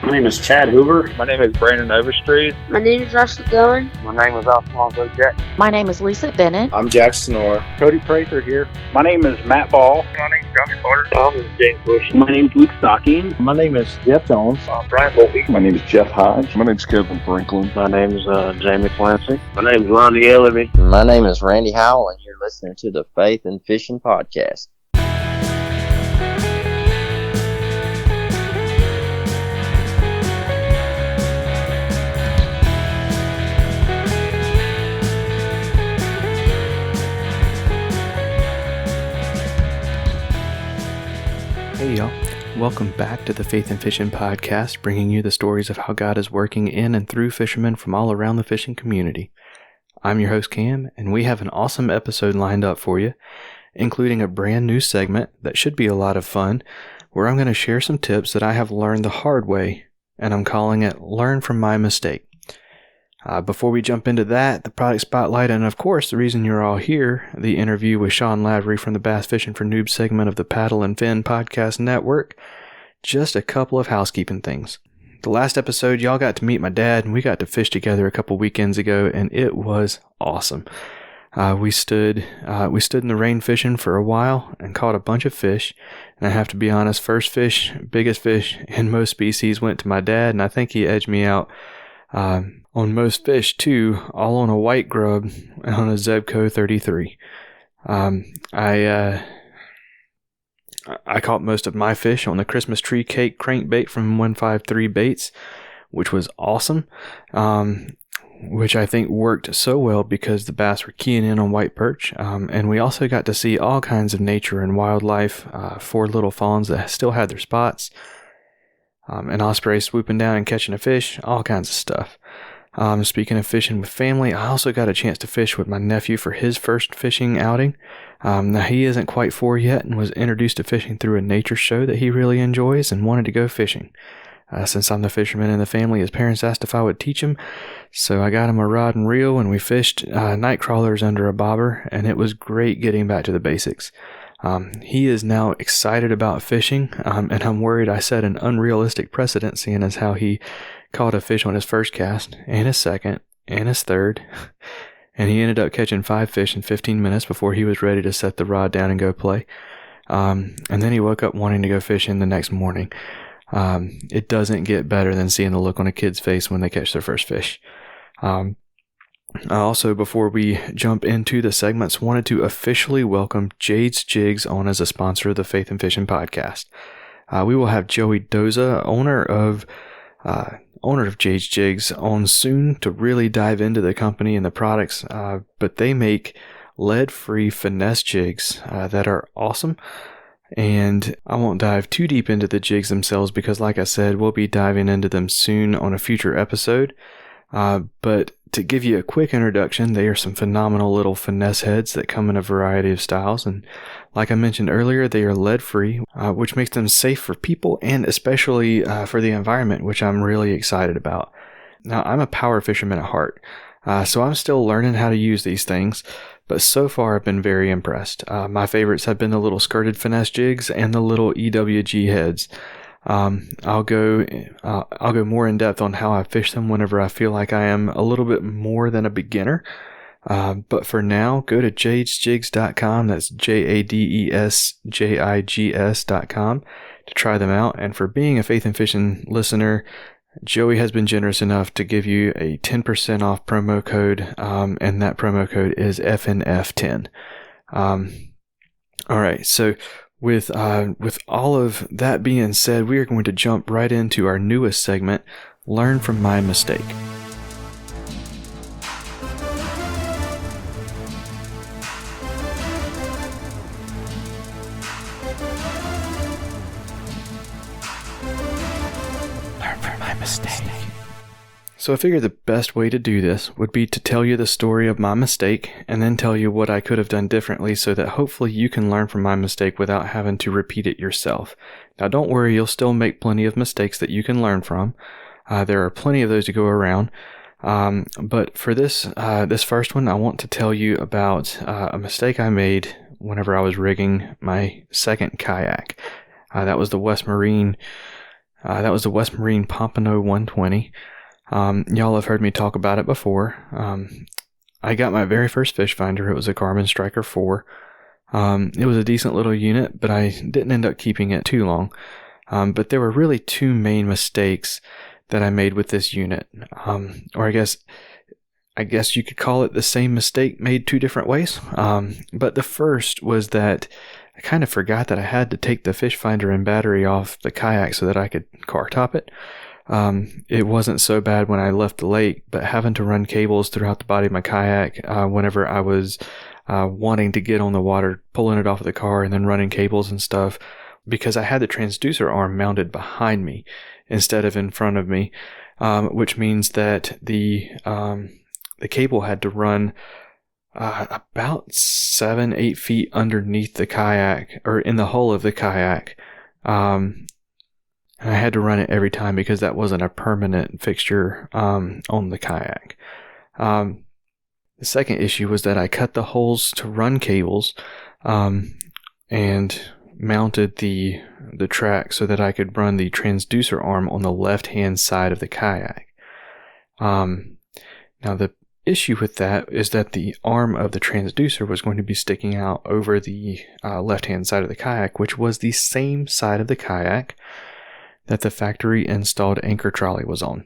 My name is Chad Hoover. My name is Brandon Overstreet. My name is Russell Goen. My name is Alfonso Jack. My name is Lisa Bennett. I'm Jack Snore. Cody Prather here. My name is Matt Ball. My name is Josh Carter. My name is James Bush. My name is Luke Stocking. My name is Jeff Jones. Brian Volpe. My name is Jeff Hodge. My name is Kevin Franklin. My name is Jamie Clancy. My name is Lonnie Ellerby. My name is Randy Howell, and you're listening to the Faith and Fishing Podcast. Hey y'all, welcome back to the Faith and Fishing Podcast, bringing you the stories of how God is working in and through fishermen from all around the fishing community. I'm your host Cam, and we have an awesome episode lined up for you, including a brand new segment that should be a lot of fun, where I'm going to share some tips that I have learned the hard way, and I'm calling it Learn from My Mistake. Before we jump into that, the product spotlight, and of course the reason you're all here, the interview with Sean Lavery from the Bass Fishing for Noobs segment of the Paddle and Fin Podcast Network, just a couple of housekeeping things. The last episode, y'all got to meet my dad, and we got to fish together a couple weekends ago, and it was awesome. We stood in the rain fishing for a while and caught a bunch of fish, and I have to be honest, first fish, biggest fish in most species went to my dad, and I think he edged me out on most fish too, all on a white grub on a Zebco 33. I caught most of my fish on the Christmas tree cake crankbait from 153 Baits, which was awesome, which I think worked so well because the bass were keying in on white perch, and we also got to see all kinds of nature and wildlife, 4 little fawns that still had their spots, an osprey swooping down and catching a fish, all kinds of stuff. Speaking of fishing with family, I also got a chance to fish with my nephew for his first fishing outing. Now he isn't quite 4 yet and was introduced to fishing through a nature show that he really enjoys and wanted to go fishing. Since I'm the fisherman in the family, his parents asked if I would teach him, so I got him a rod and reel and we fished night crawlers under a bobber, and it was great getting back to the basics. He is now excited about fishing, and I'm worried I set an unrealistic precedent, seeing as how he caught a fish on his first cast, and his second, and his third, and he ended up catching 5 fish in 15 minutes before he was ready to set the rod down and go play. And then he woke up wanting to go fishing the next morning. It doesn't get better than seeing the look on a kid's face when they catch their first fish. Also, before we jump into the segments, wanted to officially welcome Jade's Jigs on as a sponsor of the Faith and Fishing Podcast. We will have Joey Doza, owner of Jade's Jigs, on soon to really dive into the company and the products, but they make lead-free finesse jigs that are awesome. And I won't dive too deep into the jigs themselves because, like I said, we'll be diving into them soon on a future episode. But to give you a quick introduction, they are some phenomenal little finesse heads that come in a variety of styles. And like I mentioned earlier, they are lead-free, which makes them safe for people and especially for the environment, which I'm really excited about. Now, I'm a power fisherman at heart, so I'm still learning how to use these things. But so far, I've been very impressed. My favorites have been the little skirted finesse jigs and the little EWG heads. I'll go more in depth on how I fish them whenever I feel like I am a little bit more than a beginner. But for now, go to jadesjigs.com. That's JADESJIGS.com to try them out. And for being a Faith and Fishing listener, Joey has been generous enough to give you a 10% off promo code, and that promo code is FNF10. All right, so with all of that being said, we are going to jump right into our newest segment, Learn from My Mistake. So I figured the best way to do this would be to tell you the story of my mistake and then tell you what I could have done differently so that hopefully you can learn from my mistake without having to repeat it yourself. Now don't worry, you'll still make plenty of mistakes that you can learn from. There are plenty of those to go around. But for this first one, I want to tell you about a mistake I made whenever I was rigging my second kayak. That was the West Marine That was the West Marine Pompano 120. Y'all have heard me talk about it before. I got my very first fish finder. It was a Garmin Striker 4. It was a decent little unit, but I didn't end up keeping it too long. But there were really two main mistakes that I made with this unit. Or I guess you could call it the same mistake made two different ways. But the first was that I kind of forgot that I had to take the fish finder and battery off the kayak so that I could car top it. It wasn't so bad when I left the lake, but having to run cables throughout the body of my kayak whenever I was wanting to get on the water, pulling it off of the car and then running cables and stuff, because I had the transducer arm mounted behind me instead of in front of me, which means that the cable had to run about 7-8 feet underneath the kayak, or in the hull of the kayak. And I had to run it every time because that wasn't a permanent fixture on the kayak. The second issue was that I cut the holes to run cables and mounted the track so that I could run the transducer arm on the left-hand side of the kayak. Now the issue with that is that the arm of the transducer was going to be sticking out over the left-hand side of the kayak, which was the same side of the kayak that the factory installed anchor trolley was on.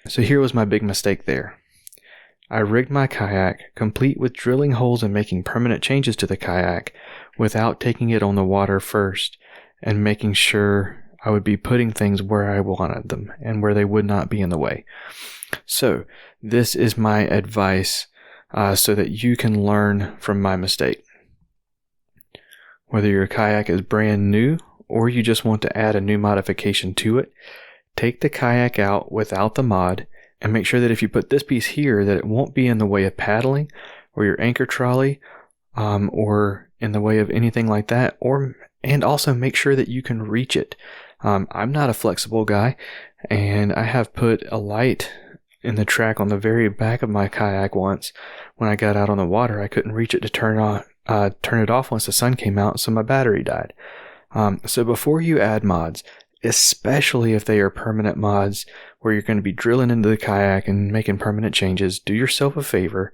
So here was my big mistake there. I rigged my kayak, complete with drilling holes and making permanent changes to the kayak, without taking it on the water first and making sure I would be putting things where I wanted them and where they would not be in the way. So this is my advice so that you can learn from my mistake. Whether your kayak is brand new or you just want to add a new modification to it, take the kayak out without the mod and make sure that if you put this piece here, that it won't be in the way of paddling or your anchor trolley or in the way of anything like that, and also make sure that you can reach it. I'm not a flexible guy, and I have put a light in the track on the very back of my kayak once. When I got out on the water, I couldn't reach it to turn it off once the sun came out, so my battery died. So before you add mods, especially if they are permanent mods where you're going to be drilling into the kayak and making permanent changes, do yourself a favor.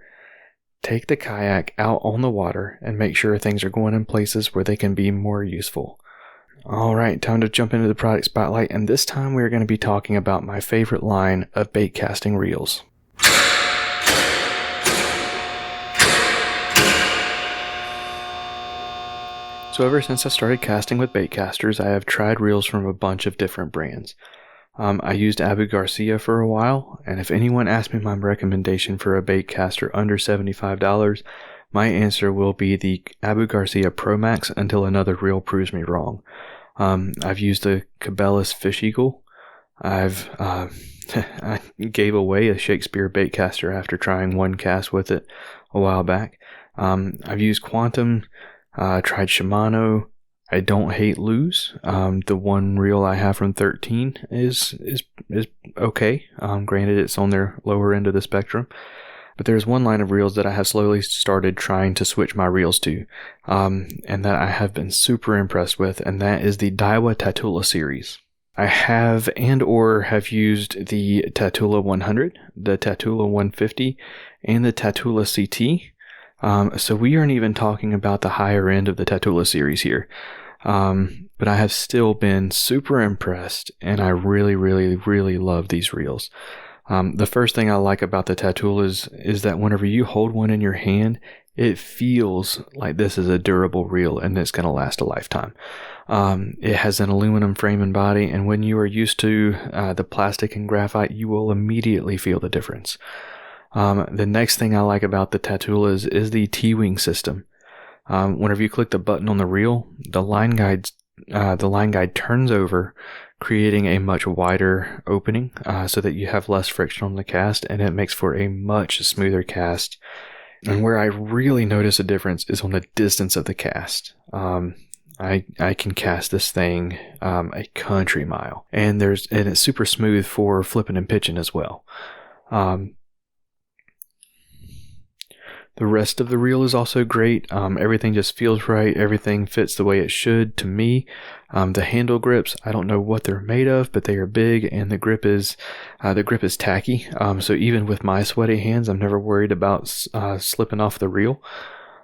Take the kayak out on the water and make sure things are going in places where they can be more useful. All right, time to jump into the product spotlight, and this time we're going to be talking about my favorite line of bait casting reels. So ever since I started casting with bait casters, I have tried reels from a bunch of different brands. I used Abu Garcia for a while, and if anyone asks me my recommendation for a bait caster under $75, my answer will be the Abu Garcia Pro Max until another reel proves me wrong. I've used the Cabela's Fish Eagle. I gave away a Shakespeare bait caster after trying one cast with it a while back. I've used Quantum, tried Shimano. I don't hate Lose. The one reel I have from 13 is okay. Granted, it's on their lower end of the spectrum. But there's one line of reels that I have slowly started trying to switch my reels to, and that I have been super impressed with, and that is the Daiwa Tatula series. I have have used the Tatula 100, the Tatula 150, and the Tatula CT. So we aren't even talking about the higher end of the Tatula series here. But I have still been super impressed, and I really, really, really love these reels. The first thing I like about the Tatulas is that whenever you hold one in your hand, it feels like this is a durable reel and it's going to last a lifetime. It has an aluminum frame and body, and when you are used to the plastic and graphite, you will immediately feel the difference. The next thing I like about the Tatulas is the T-wing system. Whenever you click the button on the reel, the line guide turns over, creating a much wider opening so that you have less friction on the cast, and it makes for a much smoother cast. And where I really notice a difference is on the distance of the cast. I can cast this thing a country mile, and it's super smooth for flipping and pitching as well. The The rest of the reel is also great. Everything just feels right. Everything fits the way it should to me. The handle grips, I don't know what they're made of, but they are big, and the grip is tacky. So even with my sweaty hands, I'm never worried about slipping off the reel.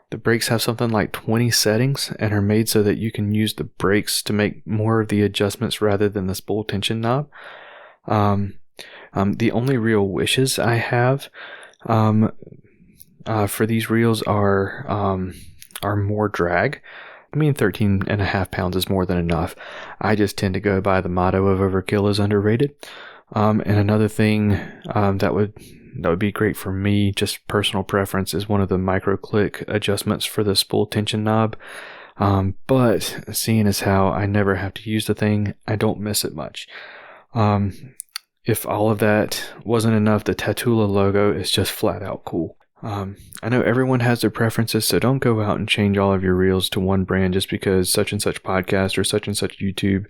The brakes have something like 20 settings and are made so that you can use the brakes to make more of the adjustments rather than the spool tension knob. The only real wishes I have for these reels are more drag. I mean, 13.5 pounds is more than enough. I just tend to go by the motto of overkill is underrated. And another thing that would be great for me, just personal preference, is one of the micro click adjustments for the spool tension knob. But seeing as how I never have to use the thing, I don't miss it much. If all of that wasn't enough, the Tatula logo is just flat out cool. I know everyone has their preferences, so don't go out and change all of your reels to one brand just because such and such podcast or such and such YouTube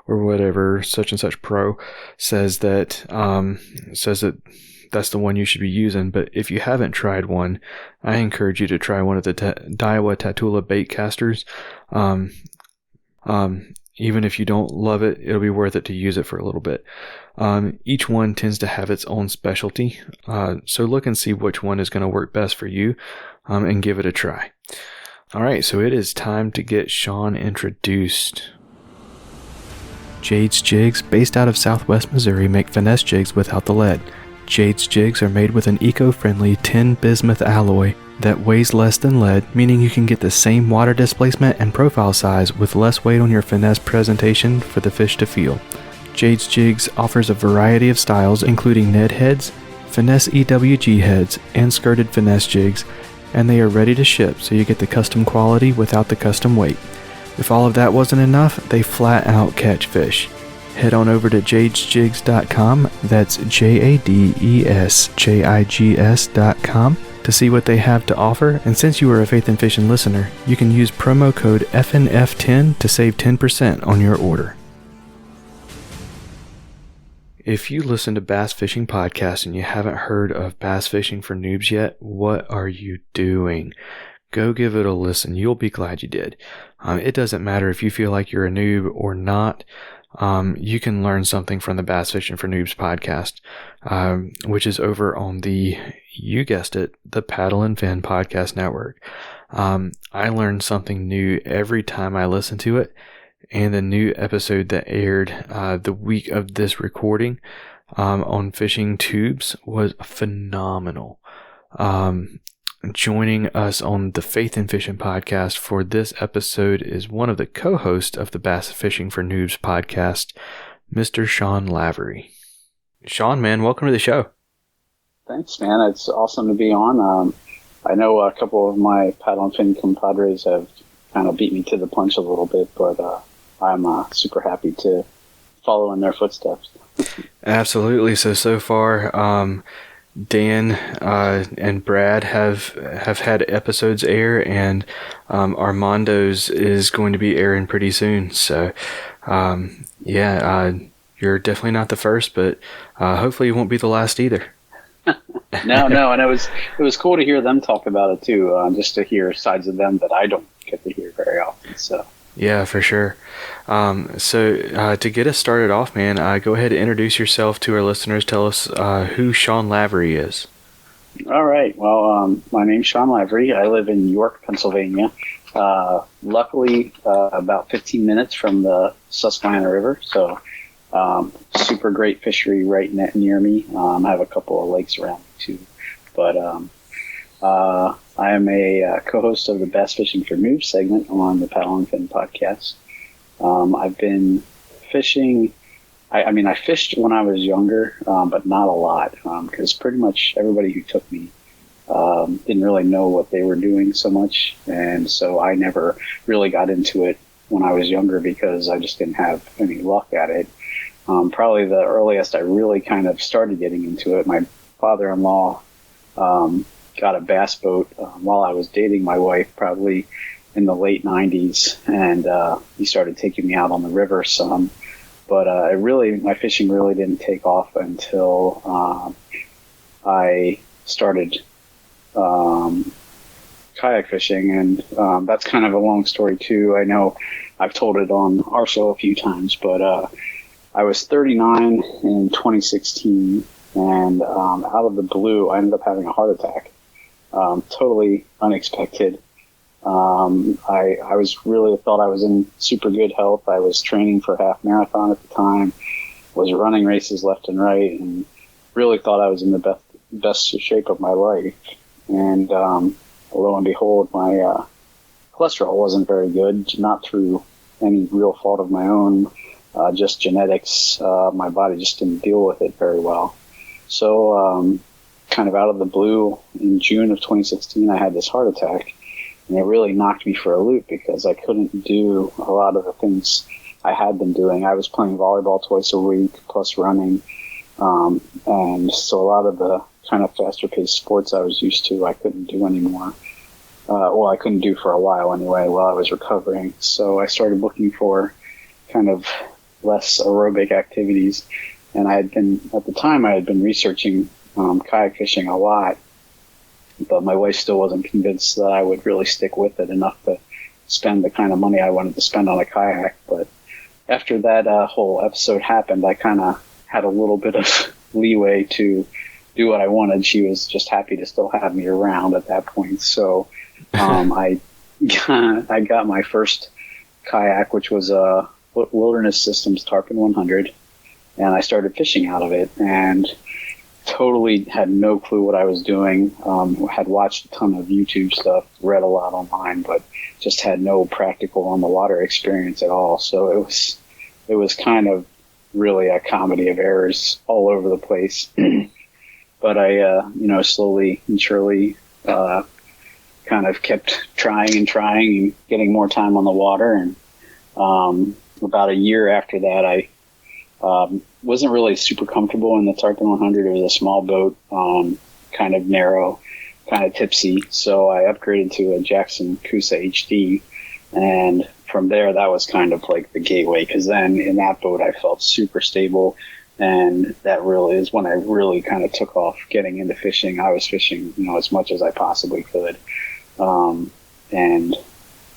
or whatever, such and such pro says that that's the one you should be using. But if you haven't tried one, I encourage you to try one of the Daiwa Tatula baitcasters. Even if you don't love it, it'll be worth it to use it for a little bit. Each one tends to have its own specialty, so look and see which one is going to work best for you, and give it a try. Alright, so it is time to get Sean introduced. Jade's Jigs, based out of Southwest Missouri, make finesse jigs without the lead. Jade's Jigs are made with an eco-friendly tin bismuth alloy that weighs less than lead, meaning you can get the same water displacement and profile size with less weight on your finesse presentation for the fish to feel. Jade's Jigs offers a variety of styles including Ned heads, finesse EWG heads, and skirted finesse jigs, and they are ready to ship so you get the custom quality without the custom weight. If all of that wasn't enough, they flat out catch fish. Head on over to jadesjigs.com, that's JADESJIGS.com, to see what they have to offer, and since you are a Faith and Fishing listener, you can use promo code FNF10 to save 10% on your order. If you listen to Bass Fishing Podcast and you haven't heard of Bass Fishing for Noobs yet, what are you doing? Go give it a listen. You'll be glad you did. It doesn't matter if you feel like you're a noob or not. You can learn something from the Bass Fishing for Noobs podcast, which is over on the, you guessed it, the Paddle and Fin Podcast Network. I learn something new every time I listen to it, and the new episode that aired the week of this recording on fishing tubes was phenomenal. Joining us on the Faith and Fishing podcast for this episode is one of the co-hosts of the Bass Fishing for Noobs podcast, Mr. Sean Lavery. Sean, man, welcome to the show. Thanks, man. It's awesome to be on. I know a couple of my paddle and fin compadres have kind of beat me to the punch a little bit, but I'm super happy to follow in their footsteps. Absolutely. So far, Dan and Brad have had episodes air, and Armando's is going to be airing pretty soon. So, you're definitely not the first, but hopefully you won't be the last either. No, and it was cool to hear them talk about it too, just to hear sides of them that I don't get to hear very often. So. Yeah, for sure. So to get us started off, man, go ahead and introduce yourself to our listeners. Tell us who Sean Lavery is. All right. Well, my name's Sean Lavery. I live in York, Pennsylvania. Luckily, about 15 minutes from the Susquehanna River. So super great fishery right near me. I have a couple of lakes around me too. But I am a co-host of the Bass Fishing for Noobs segment on the Paddle and Fin podcast. I've been fishing. I fished when I was younger, but not a lot, because pretty much everybody who took me didn't really know what they were doing so much, and so I never really got into it when I was younger because I just didn't have any luck at it. Probably the earliest I really kind of started getting into it, my father-in-law got a bass boat while I was dating my wife, probably in the late 90s, and he started taking me out on the river some. But my fishing really didn't take off until I started kayak fishing, and that's kind of a long story too. I know I've told it on our show a few times, but I was 39 in 2016, and out of the blue, I ended up having a heart attack. Totally unexpected. I was really thought I was in super good health. I was training for half marathon at the time, was running races left and right, and really thought I was in the best shape of my life. And lo and behold, my cholesterol wasn't very good, not through any real fault of my own, just genetics. My body just didn't deal with it very well. So kind of out of the blue, in June of 2016, I had this heart attack, and it really knocked me for a loop because I couldn't do a lot of the things I had been doing. I was playing volleyball twice a week, plus running, and so a lot of the kind of faster-paced sports I was used to, I couldn't do anymore. Well, I couldn't do for a while anyway while I was recovering. So I started looking for kind of less aerobic activities, and at the time I had been researching kayak fishing a lot, but my wife still wasn't convinced that I would really stick with it enough to spend the kind of money I wanted to spend on a kayak. But after that whole episode happened, I kind of had a little bit of leeway to do what I wanted. She was just happy to still have me around at that point. So I got my first kayak, which was a Wilderness Systems Tarpon 100, and I started fishing out of it, and totally had no clue what I was doing. Had watched a ton of YouTube stuff, read a lot online, but just had no practical on the water experience at all. So it was kind of really a comedy of errors all over the place. But I, slowly and surely kind of kept trying and getting more time on the water. And about a year after that, I wasn't really super comfortable in the Tarpon 100. It was a small boat, kind of narrow, kind of tipsy. So I upgraded to a Jackson Coosa HD. And from there, that was kind of like the gateway, because then in that boat, I felt super stable. And that really is when I really kind of took off getting into fishing. I was fishing, as much as I possibly could. And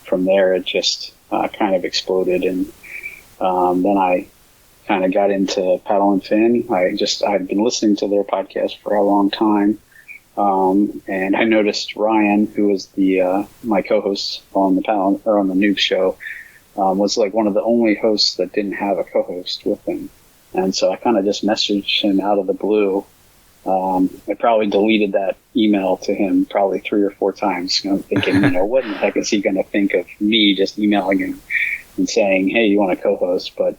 from there, it just kind of exploded. And then I kind of got into Paddle and Fin. I'd been listening to their podcast for a long time. And I noticed Ryan, who was my co-host on the on the Noobs show, was like one of the only hosts that didn't have a co-host with him. And so I kind of just messaged him out of the blue. I probably deleted that email to him probably 3 or 4 times, thinking, what in the heck is he going to think of me just emailing him and saying, hey, you want to co-host? But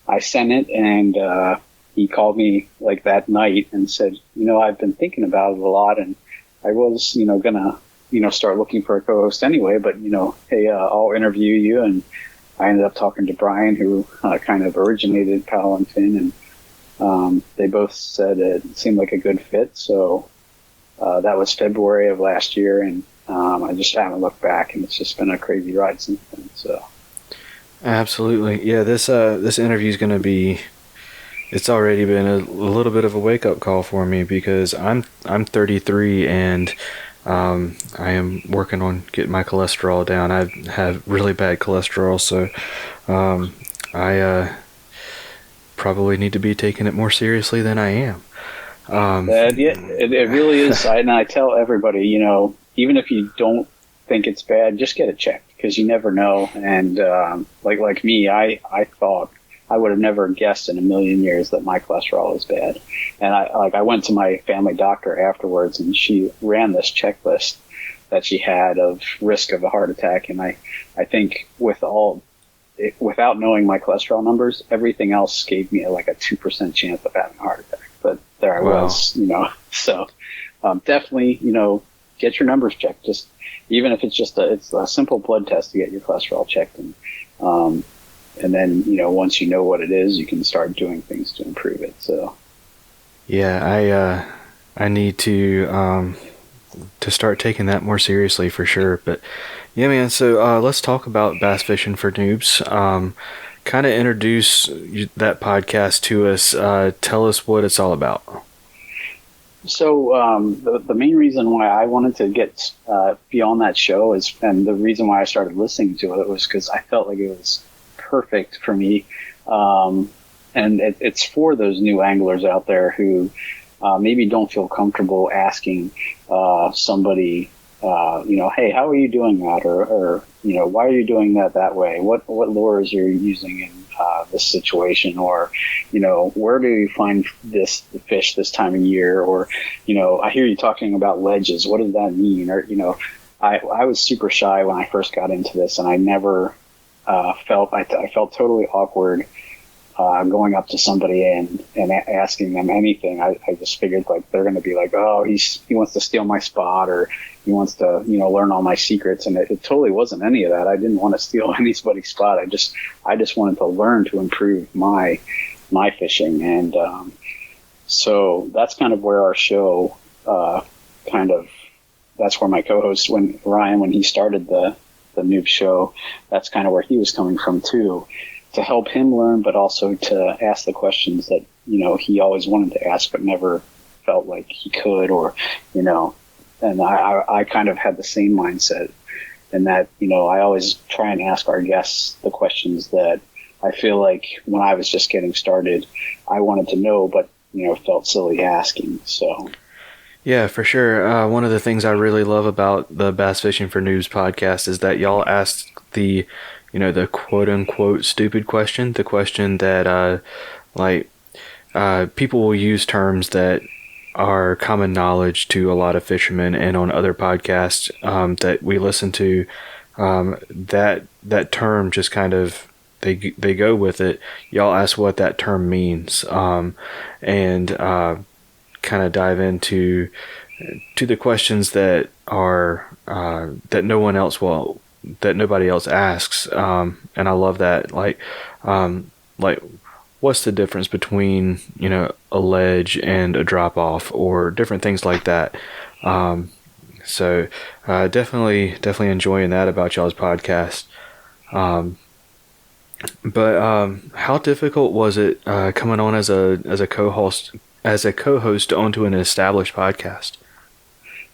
I sent it, and he called me like that night and said, I've been thinking about it a lot, and I was, going to, start looking for a co-host anyway, but, hey, I'll interview you. And I ended up talking to Brian, who kind of originated Paddle and Fin, and they both said it seemed like a good fit. So that was February of last year, and I just haven't looked back, and it's just been a crazy ride since then. So absolutely, yeah. This interview is going to be. It's already been a little bit of a wake up call for me, because I'm 33 and I am working on getting my cholesterol down. I have really bad cholesterol, so I probably need to be taking it more seriously than I am. It really is. I tell everybody, even if you don't think it's bad, just get it checked, because you never know. And like me, I thought I would have never guessed in a million years that my cholesterol is bad. And I went to my family doctor afterwards, and she ran this checklist that she had of risk of a heart attack. And I think without knowing my cholesterol numbers, everything else gave me like a 2% chance of having a heart attack. But there I was, so definitely, get your numbers checked. Just even if it's a simple blood test to get your cholesterol checked. And then, once you know what it is, you can start doing things to improve it. So, yeah, I need to start taking that more seriously for sure. But yeah, man. So let's talk about bass fishing for noobs. Kind of introduce that podcast to us. Tell us what it's all about. So the main reason why I wanted to get be on that show is, and the reason why I started listening to it was because I felt like it was perfect for me, and it's for those new anglers out there who maybe don't feel comfortable asking somebody, hey, how are you doing that, or why are you doing that way? What lures are you using in this situation, or where do you find this fish this time of year, or I hear you talking about ledges. What does that mean? Or I was super shy when I first got into this, and I never felt I felt totally awkward going up to somebody and asking them anything. I just figured like they're going to be like, oh, he wants to steal my spot, or he wants to learn all my secrets, and it totally wasn't any of that. I didn't want to steal anybody's spot. I just wanted to learn to improve my fishing, and so that's kind of where our show that's where my co-host when he started the Noob show, that's kind of where he was coming from too, to help him learn, but also to ask the questions that he always wanted to ask but never felt like he could, or and I kind of had the same mindset, in that I always try and ask our guests the questions that I feel like when I was just getting started I wanted to know, but felt silly asking. So Yeah, for sure. One of the things I really love about the Bass Fishing for Noobs podcast is that y'all ask the quote unquote stupid question, the question that people will use terms that are common knowledge to a lot of fishermen, and on other podcasts that we listen to, that term just kind of they go with it. Y'all ask what that term means, and kind of dive into the questions that are that nobody else asks, and I love that. Like what's the difference between a ledge and a drop off, or different things like that. So definitely enjoying that about y'all's podcast. But how difficult was it coming on as a co-host onto an established podcast?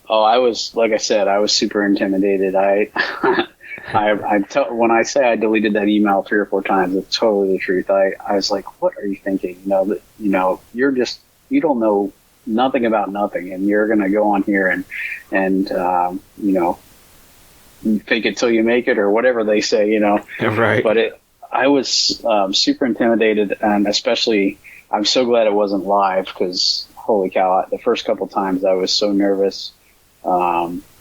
Oh, I was, like I said, I was super intimidated. When I say I deleted that email 3 or 4 times, it's totally the truth. I was like, what are you thinking? You don't know nothing about nothing, and you're going to go on here and fake it till you make it, or whatever they say, Right. But I was super intimidated, and especially I'm so glad it wasn't live, because holy cow, the first couple times I was so nervous.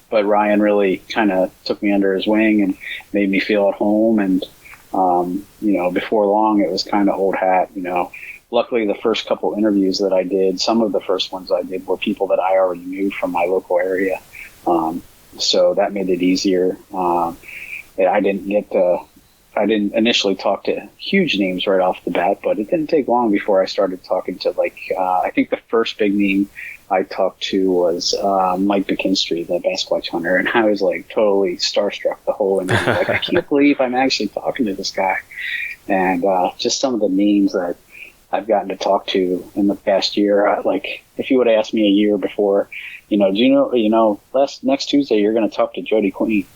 But Ryan really kind of took me under his wing and made me feel at home. And, before long, it was kind of old hat. Luckily, the first couple interviews that I did, some of the first ones I did were people that I already knew from my local area. So that made it easier. I didn't initially talk to huge names right off the bat, but it didn't take long before I started talking to I think the first big name I talked to was Mike McKinstry, the Basquatch hunter, and I was like totally starstruck the whole interview. Like, I can't believe I'm actually talking to this guy. And just some of the names that I've gotten to talk to in the past year, if you would have asked me a year before, do you know, next Tuesday you're going to talk to Jody Queen,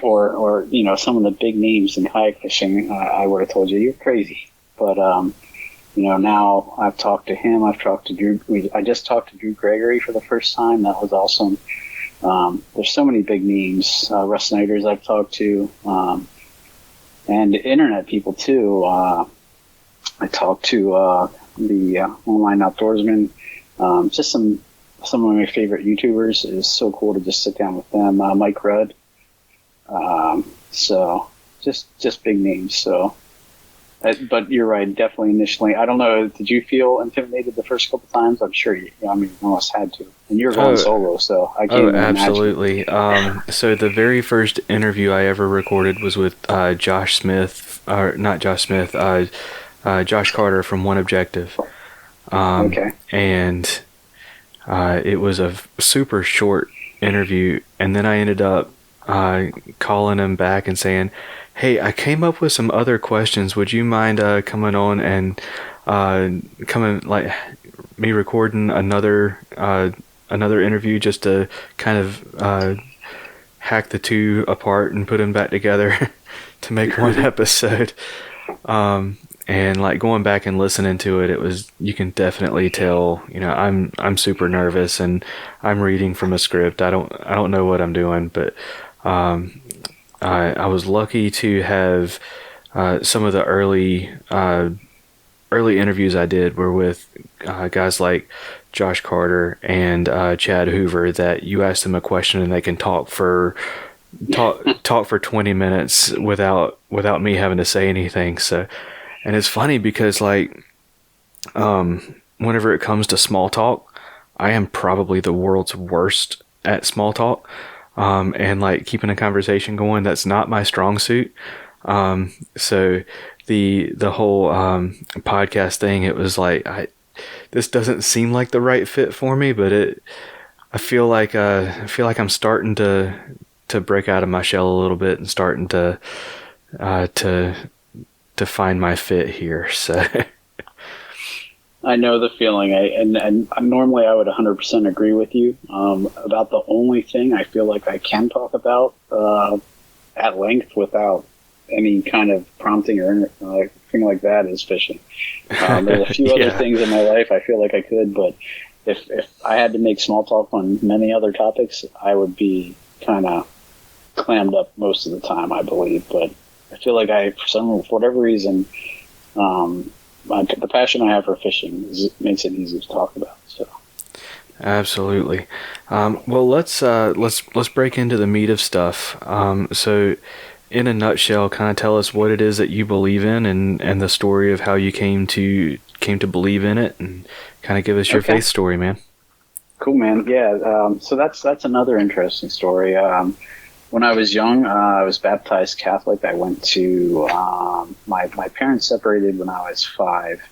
or some of the big names in kayak fishing, I would have told you you're crazy. But now I've talked to him. I've talked to Drew. I just talked to Drew Gregory for the first time. That was awesome. There's so many big names. Russ Snyder's I've talked to, and internet people too. I talked to the online outdoorsman. Just some of my favorite YouTubers. It's so cool to just sit down with them. Mike Rudd. So just big names. So. But you're right, definitely initially. I don't know, did you feel intimidated the first couple times? I'm sure you almost had to. And you're going solo, so I can't even absolutely. So the very first interview I ever recorded was with Josh Carter from One Objective. Okay. And it was a super short interview, and then I ended up calling him back and saying, hey, I came up with some other questions. Would you mind coming on and me recording another interview just to kind of hack the two apart and put them back together to make one episode. And like going back and listening to it, you can definitely tell, I'm super nervous and I'm reading from a script. I don't know what I'm doing, but I was lucky to have some of the early interviews I did were with guys like Josh Carter and Chad Hoover, that you ask them a question and they can talk for 20 minutes without me having to say anything. So, and it's funny because like whenever it comes to small talk, I am probably the world's worst at small talk. And like keeping a conversation going, that's not my strong suit. So the whole podcast thing, it was like this doesn't seem like the right fit for me, but I feel like I'm starting to break out of my shell a little bit and starting to find my fit here. So I know the feeling. And normally I would 100% agree with you about the only thing I feel like I can talk about at length without any kind of prompting or anything like that is fishing. There's a few other things in my life I feel like I could, but if I had to make small talk on many other topics, I would be kind of clammed up most of the time, I believe. But I feel like for whatever reason, the passion I have for fishing makes it easy to talk about. So, absolutely. Well, let's break into the meat of stuff. So, in a nutshell, kind of tell us what it is that you believe in, and the story of how you came to believe in it, and kind of give us your faith story, man. Cool, man. Yeah. So that's another interesting story. When I was young, I was baptized Catholic. I went to my parents separated when I was 5,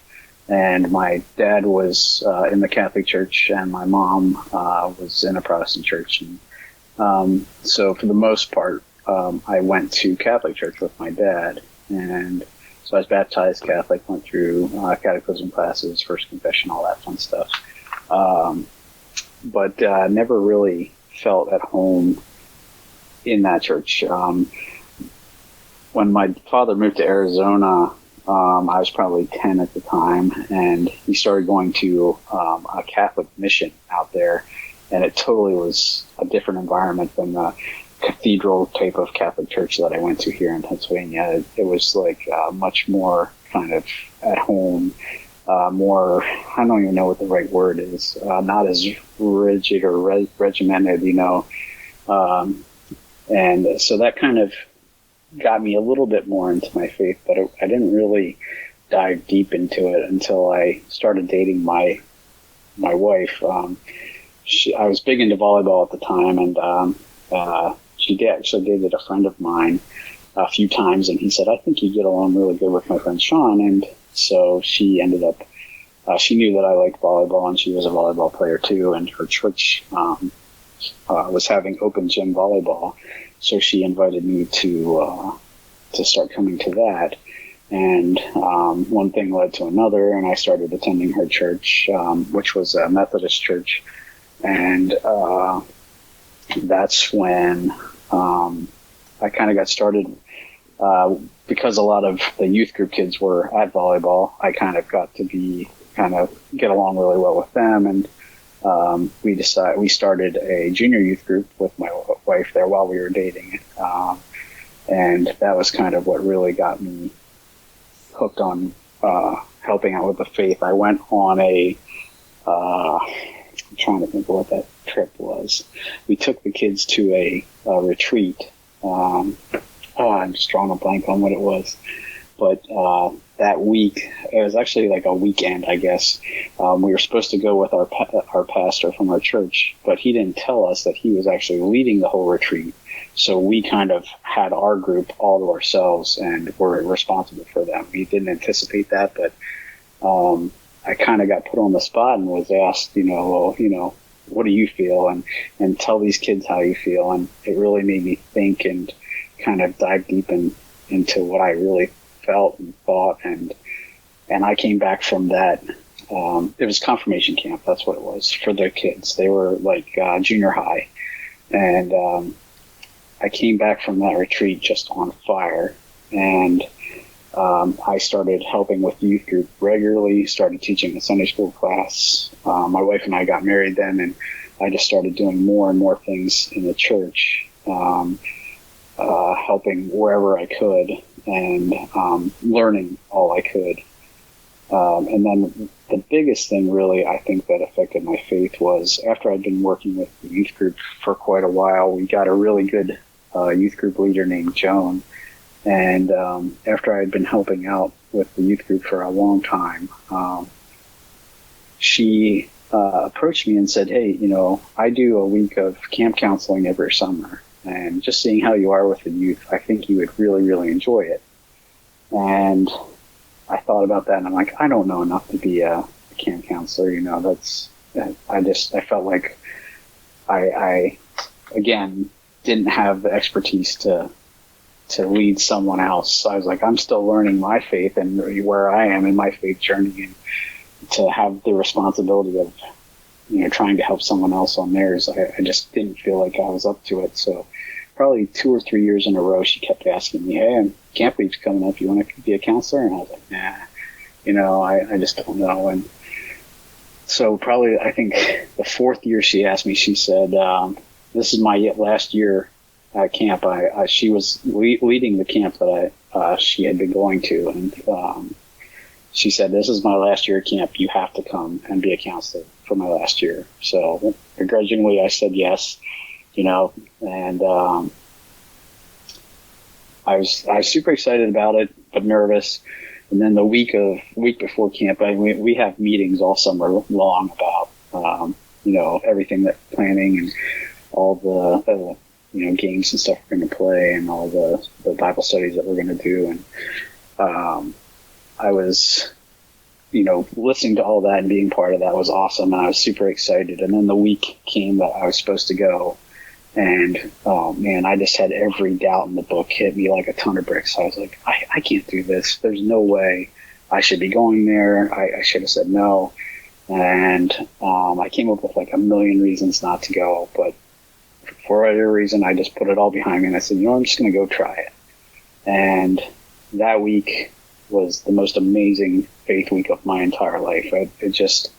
and my dad was in the Catholic Church, and my mom was in a Protestant church. And so for the most part, I went to Catholic church with my dad, and so I was baptized Catholic, went through catechism classes, first confession, all that fun stuff. But never really felt at home in that church. When my father moved to Arizona, I was probably 10 at the time, and he started going to a Catholic mission out there, and it totally was a different environment than the cathedral type of Catholic church that I went to here in Pennsylvania. It was like much more kind of at home, more, I don't even know what the right word is, not as rigid or regimented, and so that kind of got me a little bit more into my faith, but I didn't really dive deep into it until I started dating my wife. I was big into volleyball at the time, and she actually dated a friend of mine a few times, and he said, I think you get along really good with my friend Sean. And so she ended up, she knew that I liked volleyball, and she was a volleyball player too, and her church was having open gym volleyball, so she invited me to start coming to that. And one thing led to another, and I started attending her church, which was a Methodist church. And that's when I kind of got started, because a lot of the youth group kids were at volleyball. I kind of got to get along really well with them, and we started a junior youth group with my wife there while we were dating, and that was kind of what really got me hooked on helping out with the faith. I went on I'm trying to think of what that trip was. We took the kids to a retreat. I'm just drawing a blank on what it was. But that week, it was actually like a weekend, I guess. We were supposed to go with our pastor from our church, but he didn't tell us that he was actually leading the whole retreat. So we kind of had our group all to ourselves and were responsible for them. We didn't anticipate that, but I kind of got put on the spot and was asked, what do you feel? And tell these kids how you feel. And it really made me think and kind of dive deep into what I really felt and thought. And I came back from that it was confirmation camp. That's what it was for the kids. They were like junior high. And I came back from that retreat just on fire. And I started helping with youth group regularly, started teaching a Sunday school class. My wife and I got married then, and I just started doing more and more things in the church, helping wherever I could and learning all I could. And then the biggest thing really I think that affected my faith was after I'd been working with the youth group for quite a while, we got a really good youth group leader named Joan. And after I had been helping out with the youth group for a long time, she approached me and said, hey, I do a week of camp counseling every summer. And just seeing how you are with the youth, I think you would really, really enjoy it. And I thought about that, and I'm like, I don't know enough to be a camp counselor. I felt like I again, didn't have the expertise to lead someone else. So I was like, I'm still learning my faith and where I am in my faith journey, and to have the responsibility of, trying to help someone else on theirs, I just didn't feel like I was up to it. So probably 2 or 3 years in a row, she kept asking me, hey, camp week's coming up. You want to be a counselor? And I was like, nah, I just don't know. And so probably, I think the 4th year she asked me, she said, this is my last year at camp. She was leading the camp that she had been going to. And she said, this is my last year at camp. You have to come and be a counselor for my last year. So begrudgingly, I said yes, and I was super excited about it, but nervous. And then the week before camp, we have meetings all summer long about, everything that planning and all the games and stuff we're going to play and all the Bible studies that we're going to do. And I was, listening to all that and being part of that was awesome. And I was super excited. And then the week came that I was supposed to go. And, oh man, I just had every doubt in the book hit me like a ton of bricks. I was like, I can't do this. There's no way I should be going there. I should have said no. And I came up with like a million reasons not to go. But for whatever reason, I just put it all behind me. And I said, I'm just going to go try it. And that week was the most amazing faith week of my entire life. It just...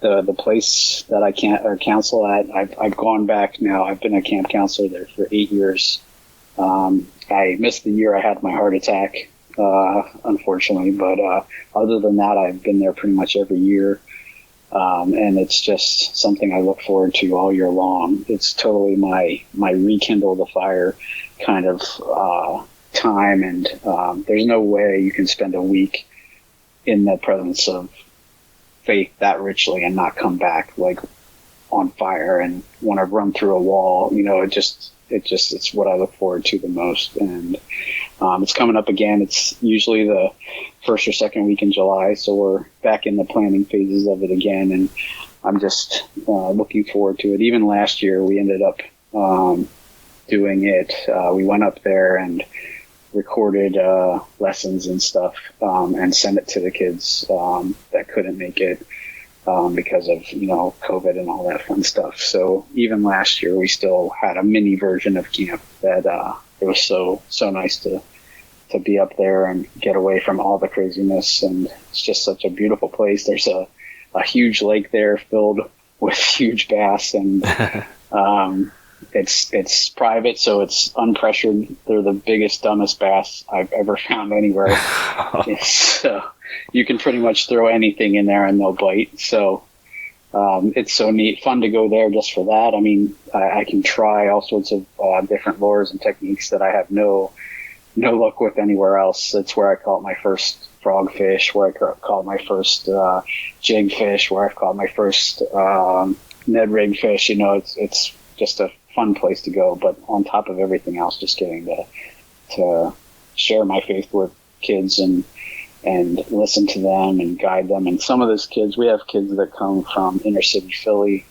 The place that I counsel at, I've gone back now. I've been a camp counselor there for 8 years. I missed the year I had my heart attack, unfortunately. But other than that, I've been there pretty much every year. And it's just something I look forward to all year long. It's totally my rekindle the fire kind of time. And there's no way you can spend a week in the presence of faith that richly and not come back like on fire and want to run through a wall. It's what I look forward to the most. And it's coming up again. It's usually the 1st or 2nd week in July, so we're back in the planning phases of it again, and I'm just looking forward to it. Even last year we ended up doing it. We went up there and recorded lessons and stuff and sent it to the kids that couldn't make it because of COVID and all that fun stuff. So even last year we still had a mini version of camp that it was so nice to be up there and get away from all the craziness. And it's just such a beautiful place. There's a huge lake there filled with huge bass, and It's private, so it's unpressured. They're the biggest, dumbest bass I've ever found anywhere. So you can pretty much throw anything in there and they'll bite. So it's so neat, fun to go there just for that. I mean, I can try all sorts of different lures and techniques that I have no luck with anywhere else. It's where I caught my first frogfish, where I caught my first jig fish, where I've caught my first Ned rig fish. It's just a fun place to go. But on top of everything else, just getting to share my faith with kids and listen to them and guide them. And some of those kids, we have kids that come from inner city Philly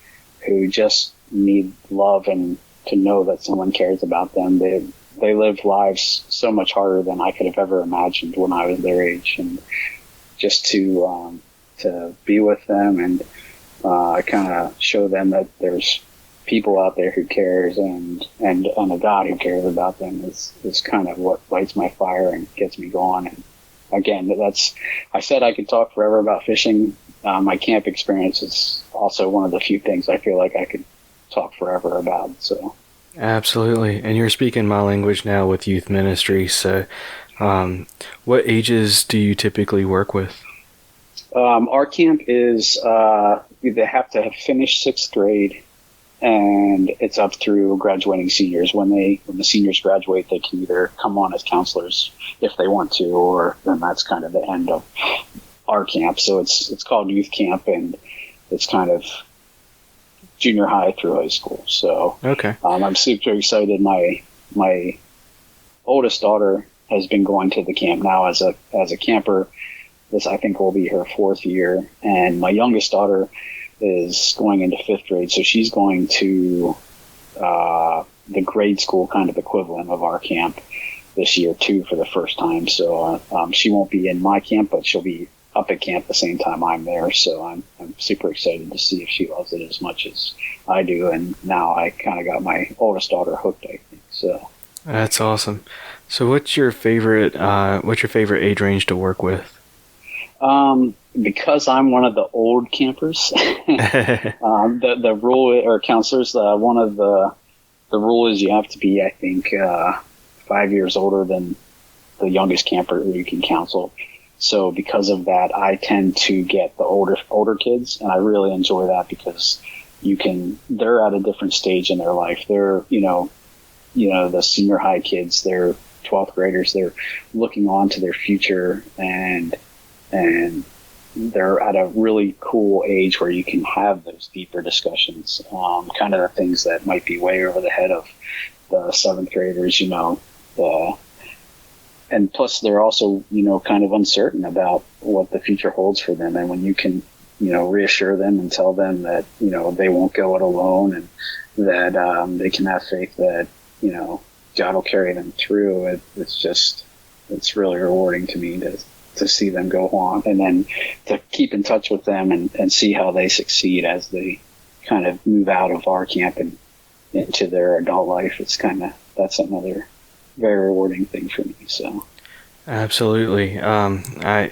who just need love and to know that someone cares about them. They live lives so much harder than I could have ever imagined when I was their age. And just to to be with them and kind of show them that there's people out there who cares and a God who cares about them is kind of what lights my fire and gets me going. And again, I said I could talk forever about fishing. My camp experience is also one of the few things I feel like I could talk forever about. So Absolutely. And you're speaking my language now with youth ministry. So what ages do you typically work with? Our camp is they have to have finished 6th grade, and it's up through graduating seniors. When the seniors graduate, they can either come on as counselors if they want to, or then that's kind of the end of our camp. So it's called youth camp, and it's kind of junior high through high school. So Okay. I'm super excited. My oldest daughter has been going to the camp now as a camper. This, I think, will be her 4th year, and my youngest daughter is going into 5th grade, so she's going to the grade school kind of equivalent of our camp this year too for the first time. So she won't be in my camp, but she'll be up at camp the same time I'm there. So I'm super excited to see if she loves it as much as I do. And now I kind of got my oldest daughter hooked, I think. So That's awesome. So what's your favorite age range to work with? Because I'm one of the old campers, the rule, or counselors, one of the rule is you have to be, I think, 5 years older than the youngest camper who you can counsel. So because of that, I tend to get the older kids, and I really enjoy that because they're at a different stage in their life. They're, the senior high kids, they're 12th graders, they're looking on to their future, and they're at a really cool age where you can have those deeper discussions, kind of the things that might be way over the head of the 7th graders, and plus they're also, kind of uncertain about what the future holds for them. And when you can, reassure them and tell them that, they won't go it alone, and that they can have faith that, God will carry them through, it's really rewarding to me to see them go on, and then to keep in touch with them and see how they succeed as they kind of move out of our camp and into their adult life. That's another very rewarding thing for me. So Absolutely. I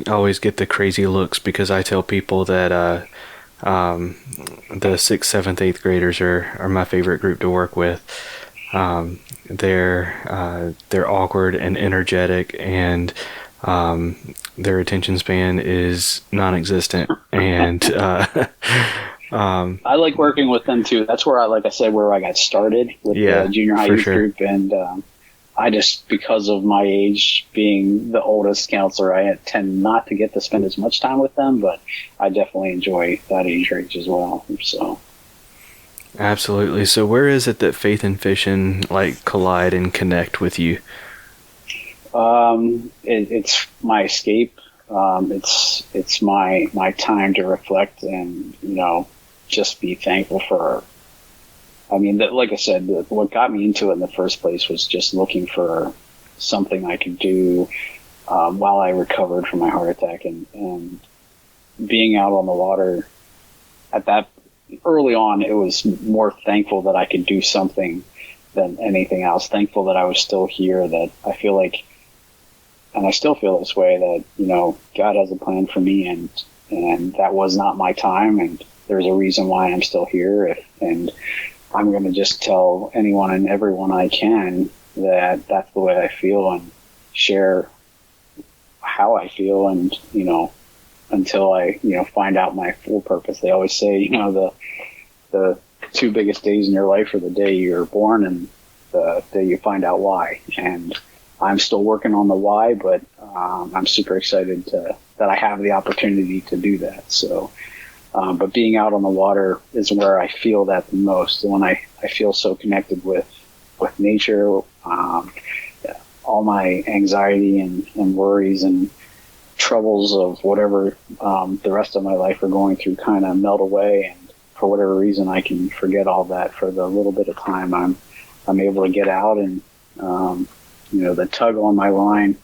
always get the crazy looks because I tell people that the 6th, 7th, 8th graders are my favorite group to work with. They're awkward and energetic, and their attention span is non-existent. And I like working with them too. That's where I got started with the junior high youth group, and I just, because of my age being the oldest counselor, I tend not to get to spend as much time with them, but I definitely enjoy that age range as well. So. Absolutely. So where is it that faith and fishing collide and connect with you? It's my escape. It's my time to reflect and, just be thankful for, like I said, what got me into it in the first place was just looking for something I could do while I recovered from my heart attack, and being out on the water at that early on, it was more thankful that I could do something than anything else. Thankful that I was still here, that I feel like, and I still feel this way, that, God has a plan for me, and that was not my time, and there's a reason why I'm still here. And I'm going to just tell anyone and everyone I can that that's the way I feel, and share how I feel, and, until I, find out my full purpose. They always say, the 2 biggest days in your life are the day you're born and the day you find out why. And I'm still working on the why, but I'm super excited that I have the opportunity to do that. So, but being out on the water is where I feel that the most. When I feel so connected with nature, all my anxiety and worries and troubles of whatever the rest of my life are going through kind of melt away, and for whatever reason I can forget all that for the little bit of time I'm able to get out, and the tug on my line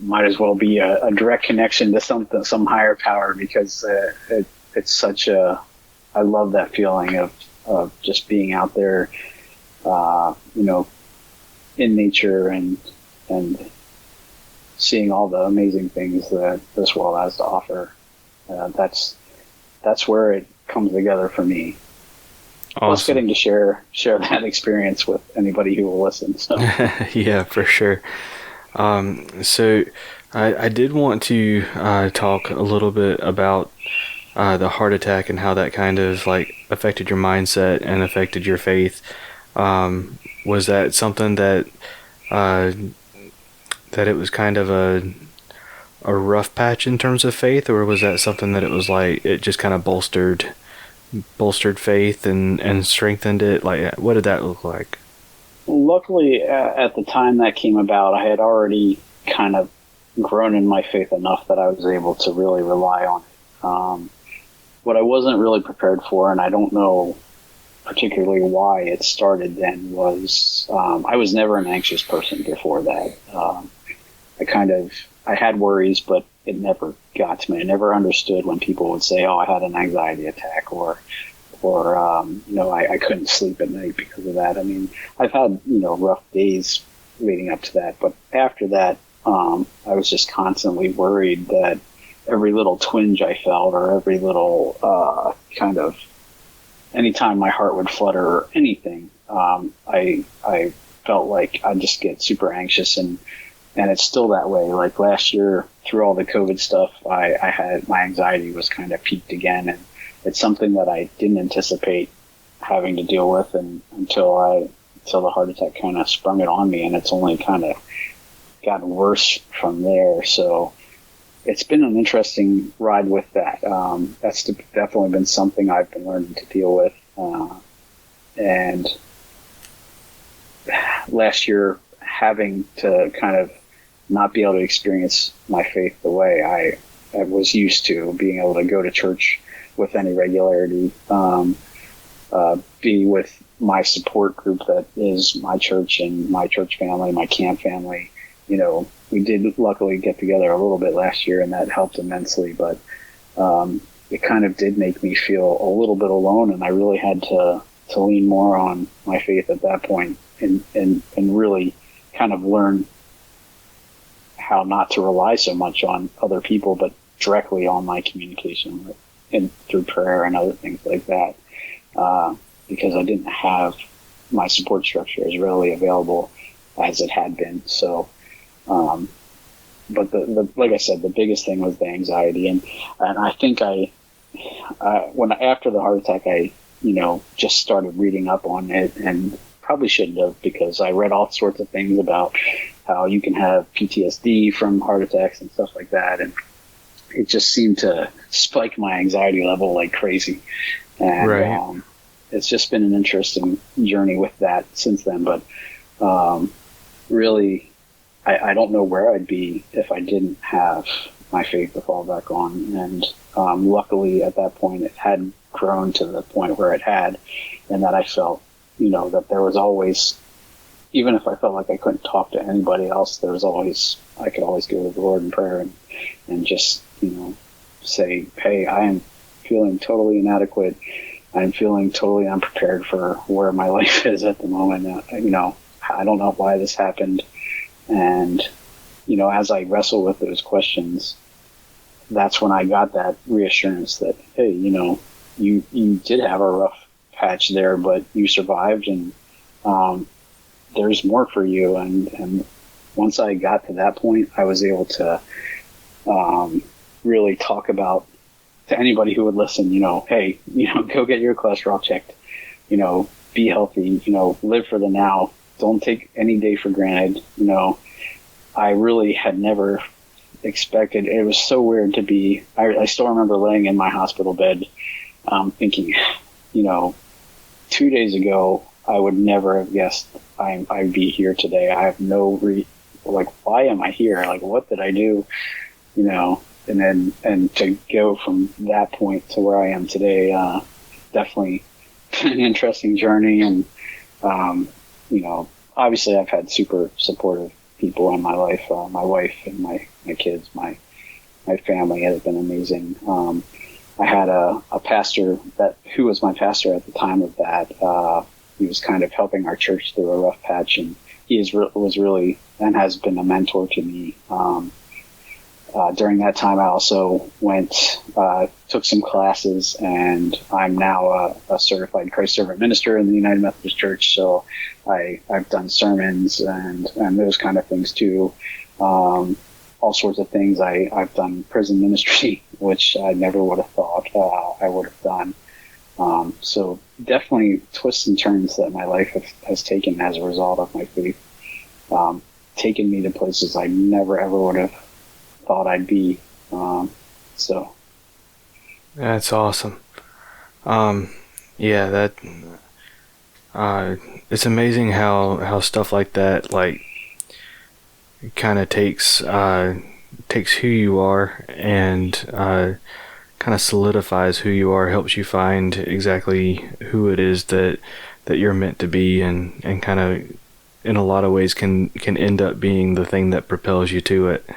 might as well be a direct connection to some higher power, because it's such I love that feeling of just being out there, in nature and seeing all the amazing things that this world has to offer. That's where it comes together for me. Awesome. Plus, getting to share that experience with anybody who will listen. So. Yeah, for sure. So I did want to talk a little bit about the heart attack and how that kind of like affected your mindset and affected your faith. Was that something that it was kind of a rough patch in terms of faith, or was that something that it was like it just kind of bolstered faith and strengthened it? Like, what did that look like? Luckily, at the time that came about, I had already kind of grown in my faith enough that I was able to really rely on it. What I wasn't really prepared for, and I don't know particularly why it started then, was I was never an anxious person before that. I had worries, but it never got to me. I never understood when people would say, "Oh, I had an anxiety attack," or I couldn't sleep at night because of that. I mean, I've had, rough days leading up to that, but after that, I was just constantly worried that every little twinge I felt, or every little anytime my heart would flutter or anything, I felt like I'd just get super anxious, and it's still that way. Like last year, through all the COVID stuff, I had my anxiety was kind of peaked again, and it's something that I didn't anticipate having to deal with until the heart attack kind of sprung it on me, and it's only kind of gotten worse from there. So it's been an interesting ride with that. That's definitely been something I've been learning to deal with. And last year, having to kind of not be able to experience my faith the way I was used to, being able to go to church with any regularity, be with my support group that is my church and my church family, my camp family. We did luckily get together a little bit last year, and that helped immensely, but it kind of did make me feel a little bit alone, and I really had to lean more on my faith at that point, and really kind of learn how not to rely so much on other people, but directly on my communication and through prayer and other things like that, because I didn't have my support structure as readily available as it had been. So, but the like I said, the biggest thing was the anxiety, and I think after the heart attack, I just started reading up on it, and probably shouldn't have, because I read all sorts of things about how you can have PTSD from heart attacks and stuff like that, and it just seemed to spike my anxiety level like crazy. And right. It's just been an interesting journey with that since then. But really, I don't know where I'd be if I didn't have my faith to fall back on. And luckily, at that point, it had grown to the point where it had, and that I felt, that there was always, even if I felt like I couldn't talk to anybody else, I could always go to the Lord in prayer and just, say, hey, I am feeling totally inadequate. I'm feeling totally unprepared for where my life is at the moment. I don't know why this happened. And, as I wrestle with those questions, that's when I got that reassurance that, hey, you did have a rough patch there, but you survived, and there's more for you. And once I got to that point, I was able to really talk about to anybody who would listen, hey, go get your cholesterol checked, be healthy, live for the now. Don't take any day for granted. I really had never expected. It was so weird to be, I still remember laying in my hospital bed, thinking, 2 days ago, I would never have guessed I'd be here today. I have no why am I here? Like, what did I do? And to go from that point to where I am today, definitely an interesting journey. And, obviously I've had super supportive people in my life. My wife and my kids, my family has been amazing. I had a pastor who was my pastor at the time of that. He was kind of helping our church through a rough patch, and he was really and has been a mentor to me. During that time, I also took some classes, and I'm now a certified Christ servant minister in the United Methodist Church. So I've done sermons and those kind of things too. All sorts of things. I've done prison ministry, which I never would have thought I would have done. So definitely twists and turns that my life has taken as a result of my faith, taken me to places I never ever would have thought I'd be. So That's awesome. Yeah, it's amazing how stuff like that kind of takes who you are and kind of solidifies who you are, helps you find exactly who it is that you're meant to be, and kind of in a lot of ways can end up being the thing that propels you to it.